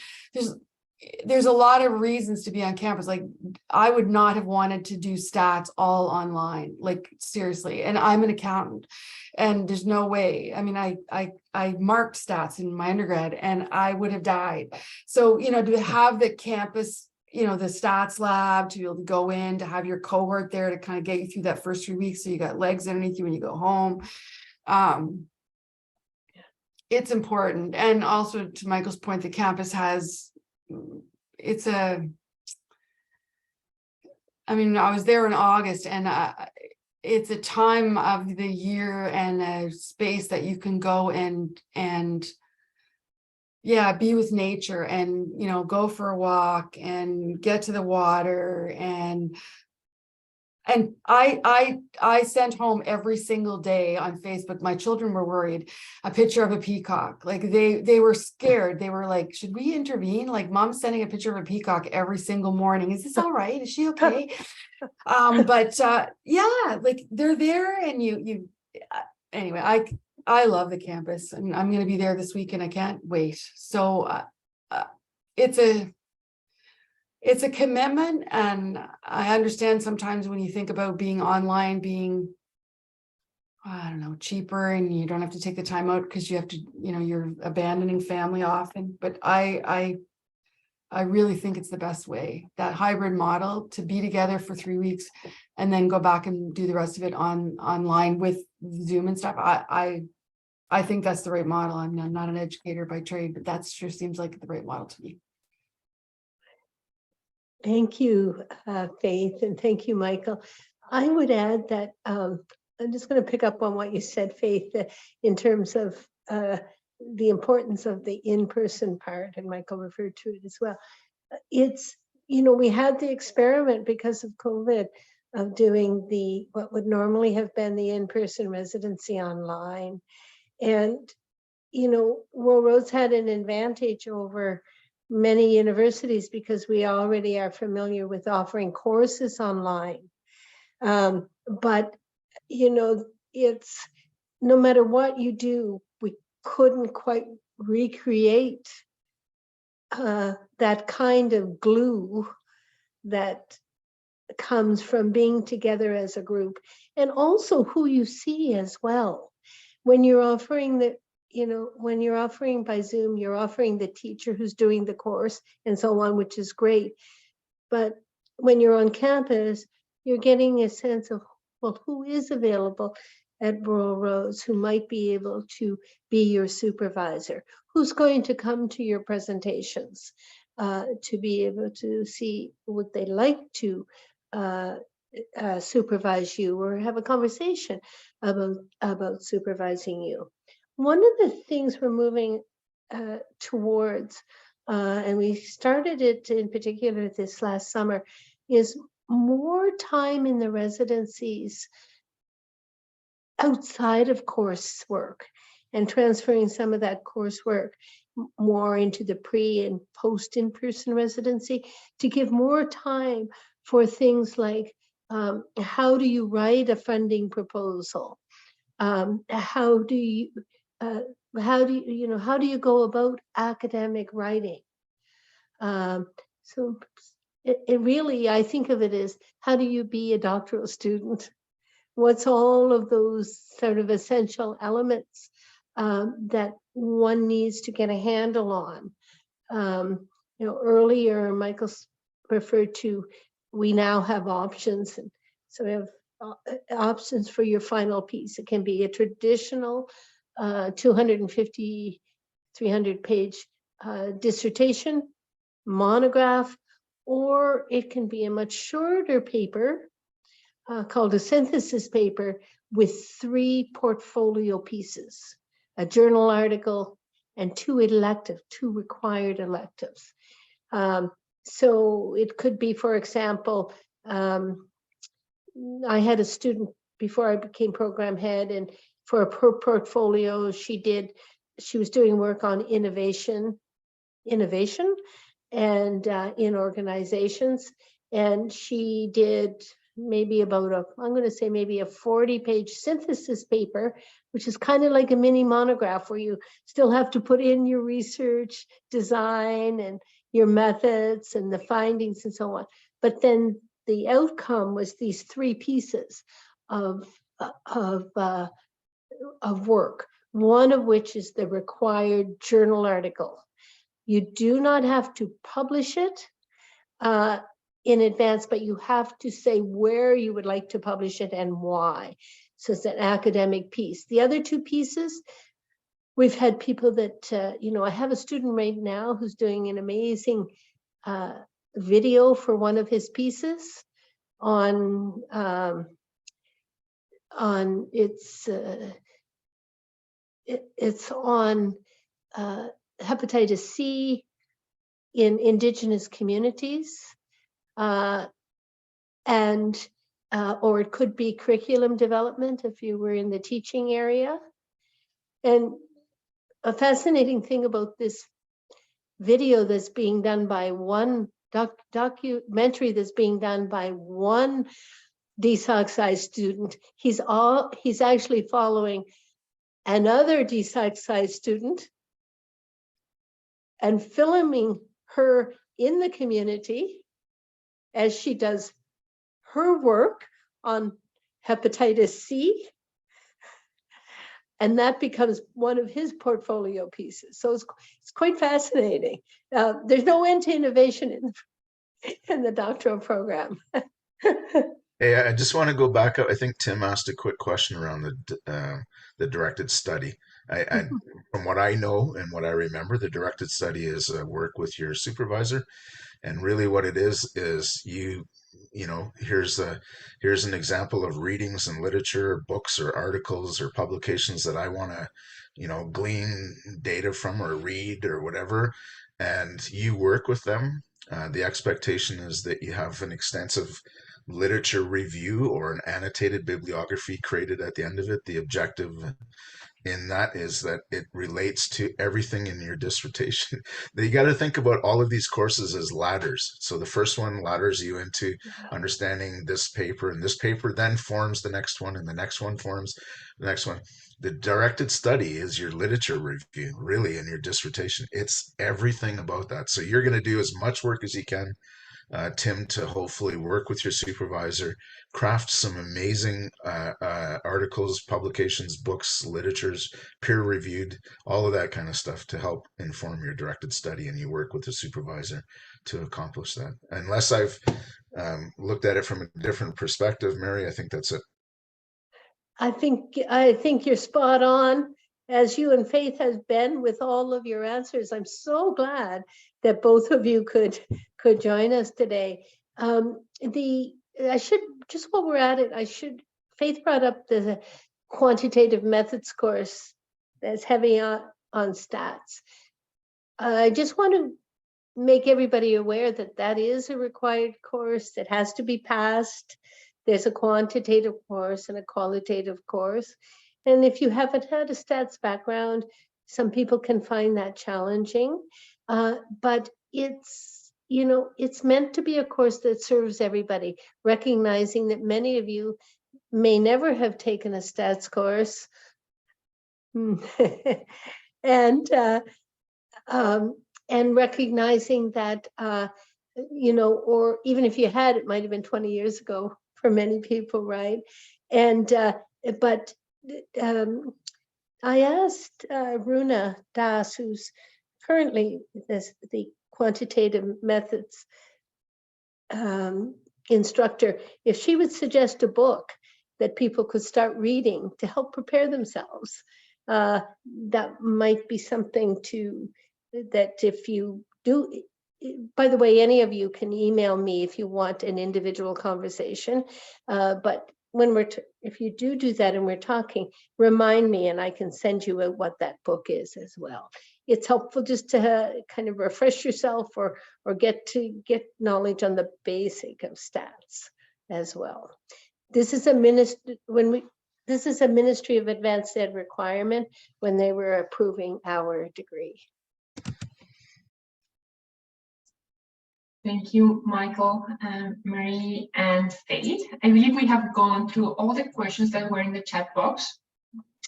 there's a lot of reasons to be on campus. Like, I would not have wanted to do stats all online, like, seriously. And I'm an accountant, and there's no way. I marked stats in my undergrad and I would have died. So, to have the campus, the stats lab, to be able to go in, to have your cohort there to kind of get you through that first 3 weeks, so you got legs underneath you when you go home. It's important. And also, to Michael's point, the campus has, I was there in August, and it's a time of the year and a space that you can go and be with nature, and go for a walk and get to the water, and I sent home every single day on Facebook. My children were worried, a picture of a peacock. Like, they were scared. They were like, should we intervene? Like, Mom's sending a picture of a peacock every single morning. Is this all right? Is she okay? Like, they're there, and anyway, I love the campus, and I'm going to be there this week, and I can't wait. So it's a commitment, and I understand sometimes when you think about being online, being, I don't know, cheaper, and you don't have to take the time out because you have to, you're abandoning family often. But I really think it's the best way, that hybrid model, to be together for 3 weeks and then go back and do the rest of it online with Zoom and stuff. I think that's the right model. I'm not an educator by trade, but that sure seems like the right model to me.
Thank you, Faith, and thank you, Michael. I would add that I'm just going to pick up on what you said, Faith, in terms of the importance of the in-person part, and Michael referred to it as well. It's, we had the experiment because of COVID of doing what would normally have been the in-person residency online. And, Royal Roads had an advantage over many universities because we already are familiar with offering courses online. But, it's, no matter what you do, we couldn't quite recreate that kind of glue that comes from being together as a group, and also who you see as well. When you're offering when you're offering by Zoom, you're offering the teacher who's doing the course and so on, which is great. But when you're on campus, you're getting a sense of, well, who is available at Royal Roads, who might be able to be your supervisor, who's going to come to your presentations, to be able to see, would they like to supervise you or have a conversation about supervising you. One of the things we're moving towards, and we started it in particular this last summer, is more time in the residencies outside of coursework and transferring some of that coursework more into the pre and post in-person residency to give more time for things like how do you write a funding proposal? How do you go about academic writing? So it really, I think of it as, how do you be a doctoral student? What's all of those sort of essential elements that one needs to get a handle on? Earlier Michael referred to, we now have options, and so we have options for your final piece. It can be a traditional 250, 300 page dissertation, monograph, or it can be a much shorter paper called a synthesis paper with 3 portfolio pieces, a journal article, and 2 required electives. So it could be, for example, I had a student before I became program head, and for her portfolio, she was doing work on innovation and in organizations. And she did maybe about I'm going to say maybe a 40-page synthesis paper, which is kind of like a mini monograph where you still have to put in your research design and your methods and the findings and so on. But then the outcome was these 3 pieces of work, one of which is the required journal article. You do not have to publish it in advance, but you have to say where you would like to publish it and why. So it's an academic piece. The other 2 pieces, we've had people that, I have a student right now who's doing an amazing video for one of his pieces on it's on hepatitis C in Indigenous communities, or it could be curriculum development if you were in the teaching area. And a fascinating thing about this video that's being done by one documentary that's being done by one DSocSci student, he's actually following another DSocSci student and filming her in the community as she does her work on hepatitis C. And that becomes one of his portfolio pieces. So it's quite fascinating. There's no end to innovation in the doctoral program.
Hey, I just want to go back up. I think Tim asked a quick question around the directed study. From what I know and what I remember, the directed study is work with your supervisor, and really what it is here's an example of readings and literature, books or articles or publications that I want to glean data from or read or whatever, and you work with them. The expectation is that you have an extensive literature review or an annotated bibliography created at the end of it. The objective in that is that it relates to everything in your dissertation. You got to think about all of these courses as ladders. So the first one ladders you into understanding this paper, and this paper then forms the next one, and the next one forms the next one. The directed study is your literature review, really, in your dissertation. It's everything about that. So you're going to do as much work as you can, Tim, to hopefully work with your supervisor, craft some amazing articles, publications, books, literatures, peer-reviewed, all of that kind of stuff to help inform your directed study, and you work with the supervisor to accomplish that. Unless I've looked at it from a different perspective, Mary, I think that's it.
I think you're spot on, as you and Faith has been with all of your answers. I'm so glad that both of you could join us today. I should, just while we're at it, Faith brought up the quantitative methods course that's heavy on stats. I just want to make everybody aware that that is a required course that has to be passed. There's a quantitative course and a qualitative course. And if you haven't had a stats background, some people can find that challenging. But it's, you know, it's meant to be a course that serves everybody, recognizing that many of you may never have taken a stats course. And recognizing that, you know, or even if you had, it might have been 20 years ago for many people, right? And, but I asked Runa Das, who's currently the quantitative methods instructor, if she would suggest a book that people could start reading to help prepare themselves. That might be something that if you do, by the way, any of you can email me if you want an individual conversation. But when if you do that and we're talking, remind me and I can send you what that book is as well. It's helpful just to kind of refresh yourself or get knowledge on the basic of stats as well. This is a Ministry of Advanced Ed requirement when they were approving our degree.
Thank you, Michael, Mary, and Faith. I believe we have gone through all the questions that were in the chat box.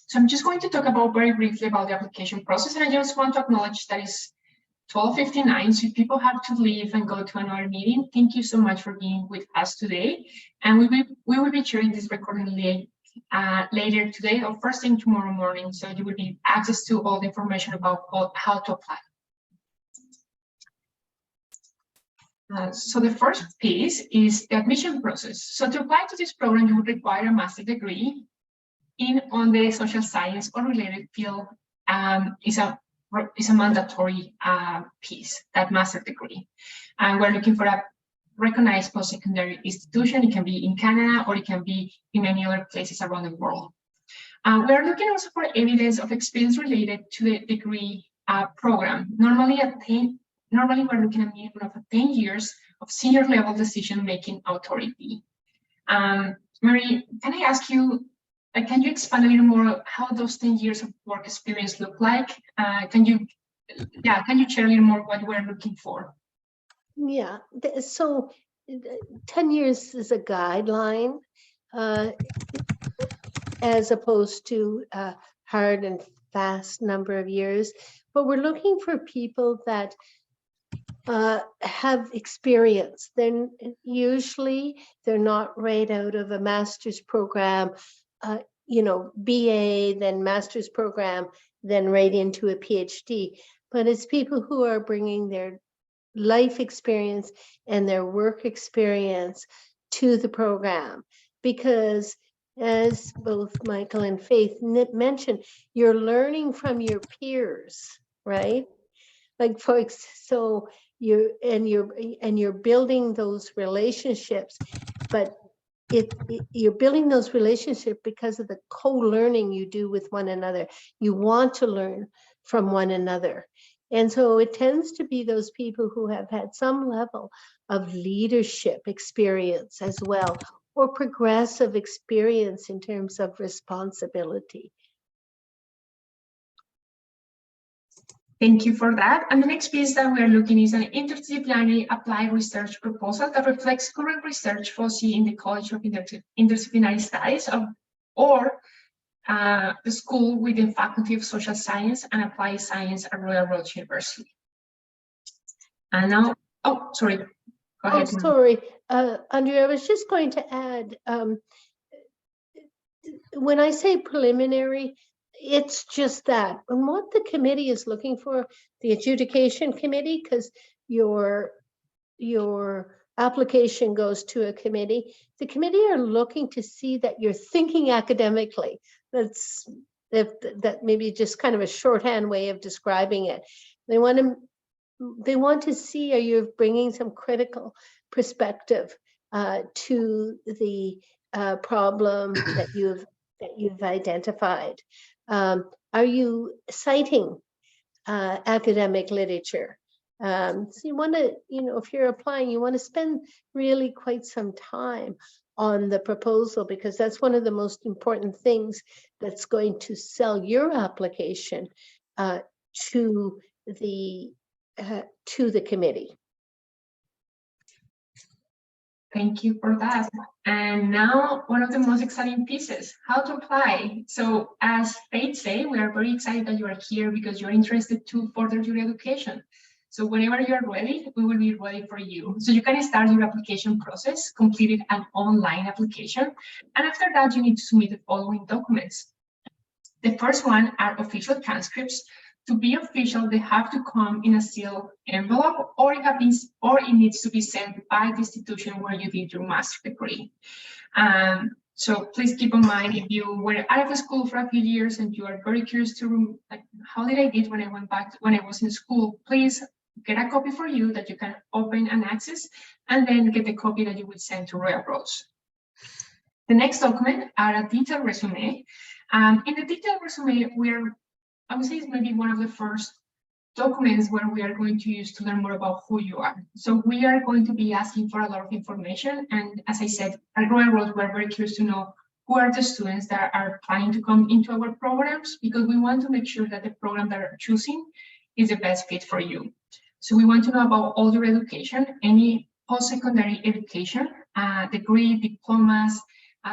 So I'm just going to talk about very briefly about the application process. And I just want to acknowledge that it's 12:59. So if people have to leave and go to another meeting, thank you so much for being with us today. And we will be sharing this recording later today or first thing tomorrow morning. So you will be access to all the information about how to apply. So the first piece is the admission process. So to apply to this program, you would require a master's degree on the social science or related field. Is a mandatory piece, that master's degree. And we're looking for a recognized post-secondary institution. It can be in Canada or it can be in many other places around the world. We're looking also for evidence of experience related to the degree program. Normally we're looking at a minimum of 10 years of senior level decision-making authority. Mary, can I ask you, can you expand a little more how those 10 years of work experience look like? Can you share a little more what we're looking for?
Yeah, so 10 years is a guideline as opposed to a hard and fast number of years, but we're looking for people that have experience. Then usually they're not right out of a master's program, you know, BA, then master's program, then right into a PhD. But it's people who are bringing their life experience and their work experience to the program. Because as both Michael and Faith mentioned, you're learning from your peers, right? Like folks, so you're building those relationships, but you're building those relationships because of the co-learning you do with one another. You want to learn from one another. And so it tends to be those people who have had some level of leadership experience as well, or progressive experience in terms of responsibility.
Thank you for that. And the next piece that we're looking is an interdisciplinary applied research proposal that reflects current research foreseen in the College of Interdisciplinary Studies or the school within Faculty of Social Science and Applied Science at Royal Roads University. And now, oh, sorry. Go ahead.
Oh, sorry, Andrea, I was just going to add, when I say preliminary, it's just that. And what the committee is looking for, the adjudication committee, because your application goes to a committee, the committee are looking to see that you're thinking academically. That maybe just kind of a shorthand way of describing it. They want to see, are you bringing some critical perspective to the problem that you've identified. Are you citing academic literature? So you want to, if you're applying, you want to spend really quite some time on the proposal, because that's one of the most important things that's going to sell your application to the committee.
Thank you for that. And now one of the most exciting pieces, how to apply. So as Faith say, we are very excited that you are here because you're interested to further your education. So whenever you're ready, we will be ready for you. So you can start your application process, completed an online application. And after that, you need to submit the following documents. The first one are official transcripts. To be official, they have to come in a sealed envelope, or it needs to be sent by the institution where you did your master's degree. So please keep in mind, if you were out of school for a few years and you are very curious to, like, how did I did when I went back when I was in school, please get a copy for you that you can open and access, and then get the copy that you would send to Royal Rose. The next document are a detailed resume. In the detailed resume, I would say it's maybe one of the first documents where we are going to use to learn more about who you are. So we are going to be asking for a lot of information. And as I said, at Royal Road, we're very curious to know who are the students that are planning to come into our programs, because we want to make sure that the program that are choosing is the best fit for you. So we want to know about all your education, any post-secondary education, degree, diplomas,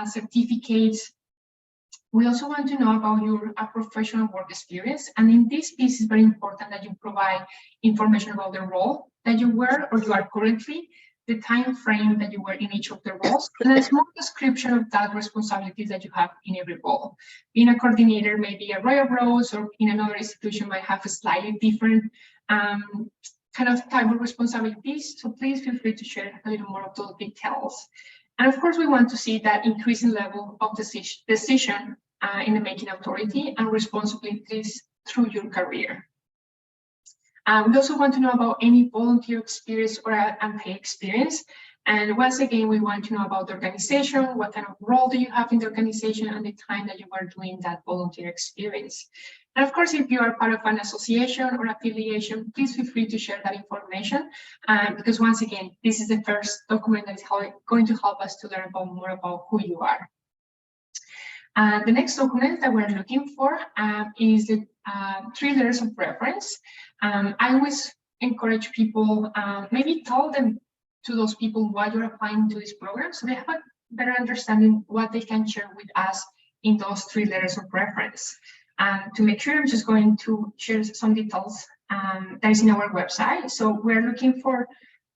certificates. We also want to know about your professional work experience. And in this piece, it's very important that you provide information about the role that you were or you are currently, the time frame that you were in each of the roles, and a small description of that responsibilities that you have in every role. Being a coordinator, maybe a Royal Rose, or in another institution might have a slightly different kind of type of responsibilities. So please feel free to share a little more of those details. And of course, we want to see that increasing level of decision in the making authority and responsibilities through your career. We also want to know about any volunteer experience or unpaid experience. And once again, we want to know about the organization, what kind of role do you have in the organization, and the time that you were doing that volunteer experience. And of course, if you are part of an association or affiliation, please feel free to share that information, because once again, this is the first document that is going to help us to learn more about who you are. The next document that we're looking for is the 3 letters of reference. I always encourage people, maybe tell them to those people why you're applying to this program, so they have a better understanding what they can share with us in those 3 letters of reference. To make sure, I'm just going to share some details that is in our website. So we're looking for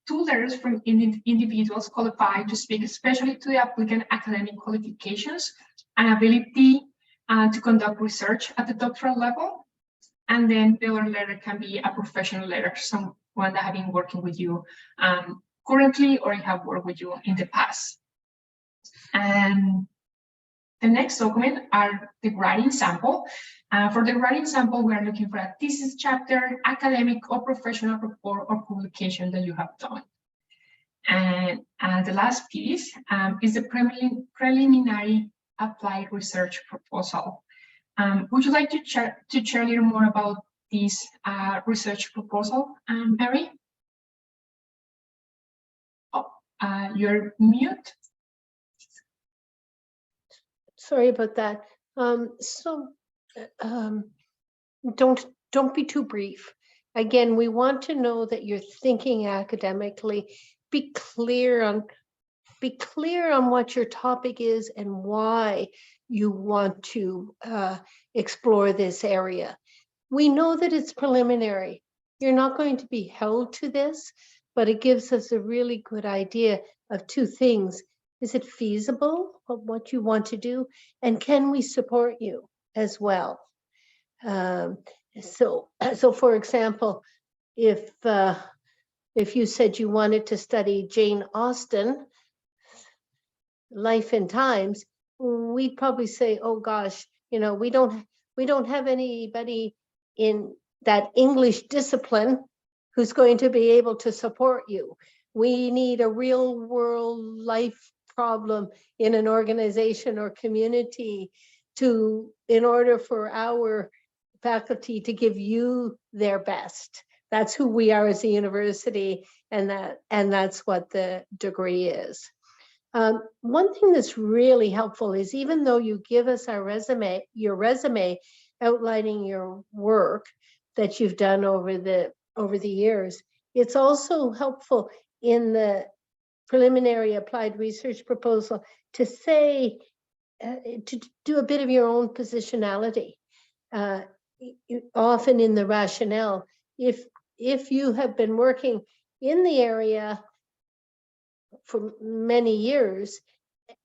2 letters from individuals qualified to speak, especially to the applicant academic qualifications and ability to conduct research at the doctoral level. And then the other letter can be a professional letter, someone that have been working with you currently or have worked with you in the past. And the next document are the writing sample. For the writing sample, we are looking for a thesis chapter, academic or professional report or publication that you have done. And the last piece is the preliminary applied research proposal. Would you like to share a little more about this research proposal, Mary? Oh, you're mute.
Sorry about that. Don't be too brief. Again, we want to know that you're thinking academically. Be clear on what your topic is and why you want to explore this area. We know that it's preliminary. You're not going to be held to this, but it gives us a really good idea of 2 things. Is it feasible of what you want to do? And can we support you as well? So for example, if you said you wanted to study Jane Austen, Life and Times, we'd probably say, oh gosh, we don't have anybody in that English discipline who's going to be able to support you. We need a real world life problem in an organization or community in order for our faculty to give you their best. That's who we are as a university, and that's what the degree is. One thing that's really helpful is, even though you give us your resume outlining your work that you've done over the years, it's also helpful in the preliminary applied research proposal to say, to do a bit of your own positionality. Often in the rationale, if you have been working in the area for many years,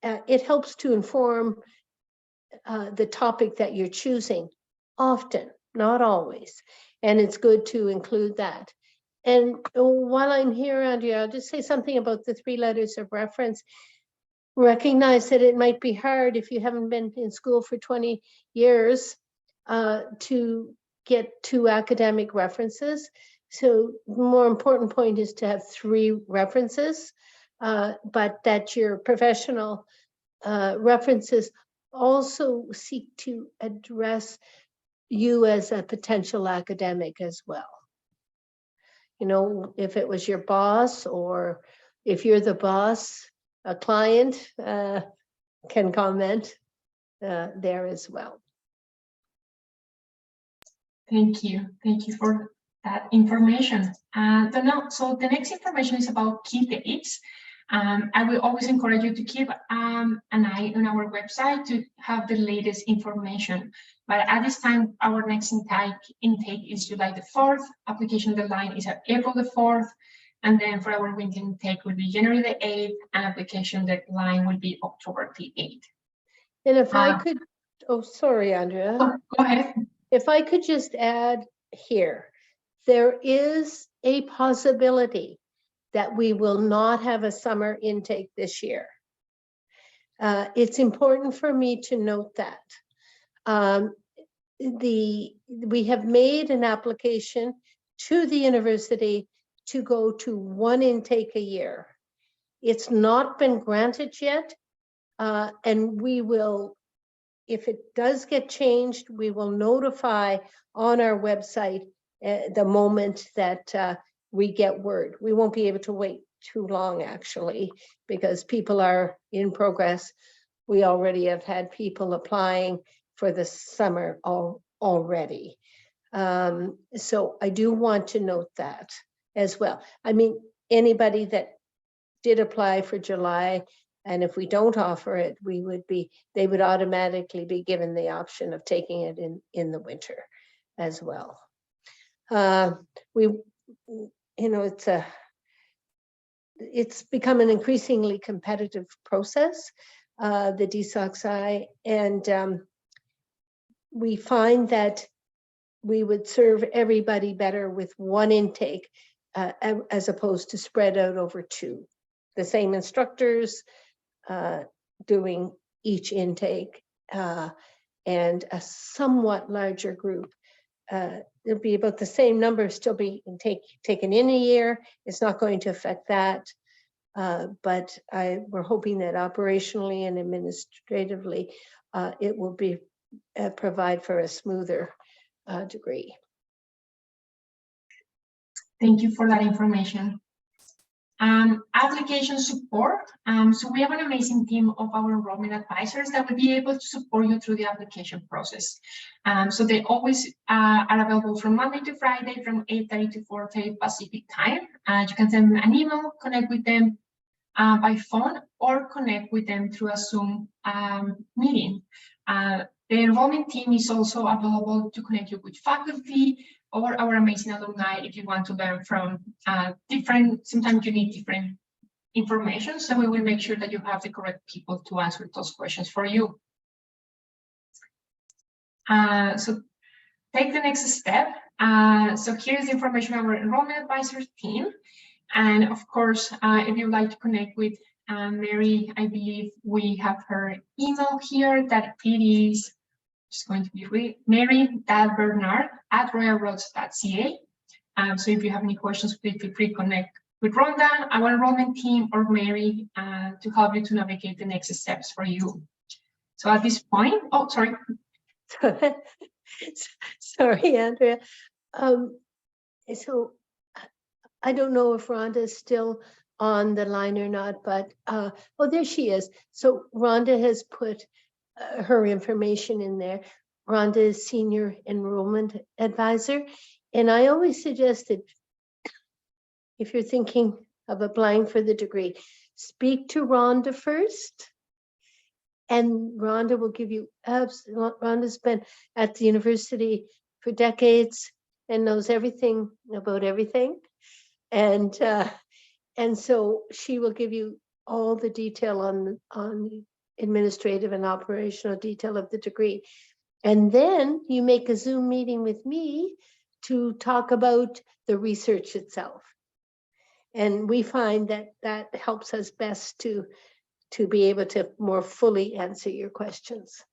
it helps to inform the topic that you're choosing, often, not always. And it's good to include that. And while I'm here, Andrea, I'll just say something about the 3 letters of reference. Recognize that it might be hard if you haven't been in school for 20 years to get 2 academic references. So the more important point is to have 3 references, but that your professional references also seek to address you as a potential academic as well. You know, if it was your boss, or if you're the boss, a client can comment there as well.
Thank you for that information. So the next information is about key dates. I will always encourage you to keep an eye on our website to have the latest information. But at this time, our next intake is July the 4th. Application deadline is at April the 4th. And then for our winter intake will be January the 8th, and application deadline will be October the 8th.
And if I could, oh, sorry, Andrea.
Oh, go ahead.
If I could just add here, there is a possibility that we will not have a summer intake this year. It's important for me to note that. We have made an application to the university to go to 1 intake a year. It's not been granted yet, and we will, if it does get changed, we will notify on our website the moment that we get word. We won't be able to wait too long, actually, because people are in progress. We already have had people applying for the summer already. So I do want to note that as well. I mean, anybody that did apply for July, and if we don't offer it, they would automatically be given the option of taking it in the winter as well. You know, it's become an increasingly competitive process, the DSocSci, and we find that we would serve everybody better with 1 intake as opposed to spread out over 2. The same instructors doing each intake, and a somewhat larger group. It'll be about the same number still be taken in a year. It's not going to affect that, but we're hoping that operationally and administratively it will be provide for a smoother degree.
Thank you for that information. Application support. So we have an amazing team of our enrollment advisors that will be able to support you through the application process. So they always are available from Monday to Friday from 8:30 to 4:30 Pacific time. You can send them an email, connect with them by phone, or connect with them through a Zoom meeting. The enrollment team is also available to connect you with faculty or our amazing alumni if you want to learn from sometimes you need different information, so we will make sure that you have the correct people to answer those questions for you. So take the next step. So here's the information of our enrollment advisors team. And of course, if you'd like to connect with Mary, I believe we have her email here, that it is just going to be mary.bernard@royalroads.ca. So if you have any questions, please feel free to connect with Rhonda, our enrollment team, or Mary to help you to navigate the next steps for you. So at this point, oh, sorry.
Sorry, Andrea. So I don't know if Rhonda is still on the line or not, but oh, there she is. So Rhonda has put her information in there. Rhonda is Senior Enrollment Advisor. And I always suggested, if you're thinking of applying for the degree, speak to Rhonda first. And Rhonda will give you Rhonda's been at the university for decades and knows everything about everything. And so she will give you all the detail on the administrative and operational detail of the degree. And then you make a Zoom meeting with me to talk about the research itself. And we find that that helps us best to be able to more fully answer your questions.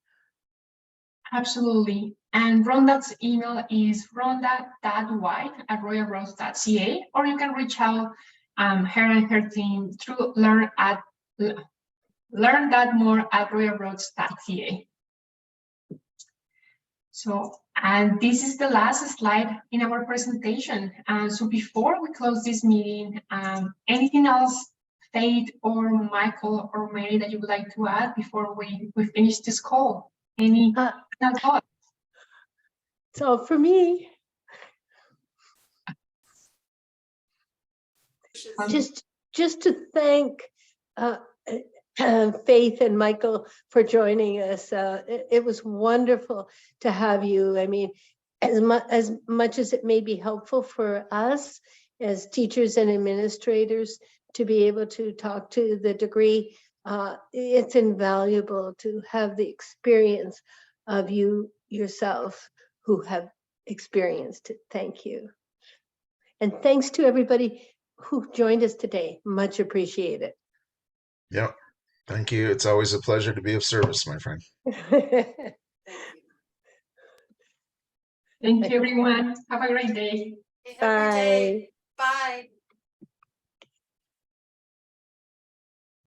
Absolutely. And Rhonda's email is rhonda.white@royalroads.ca, or you can reach out her and her team through learn.more@royalroads.ca. So, and this is the last slide in our presentation. So before we close this meeting, anything else, Faith or Michael or Mary, that you would like to add before we finish this call? Any final thoughts?
So for me, just to thank Faith and Michael for joining us. It was wonderful to have you. I mean, as much as it may be helpful for us as teachers and administrators to be able to talk to the degree, it's invaluable to have the experience of you yourself who have experienced it. Thank you. And thanks to everybody who joined us today. Much appreciated.
Yep. Thank you. It's always a pleasure to be of service, my friend.
Thank you, everyone. Have a great day.
Have a good day.
Bye.
Bye.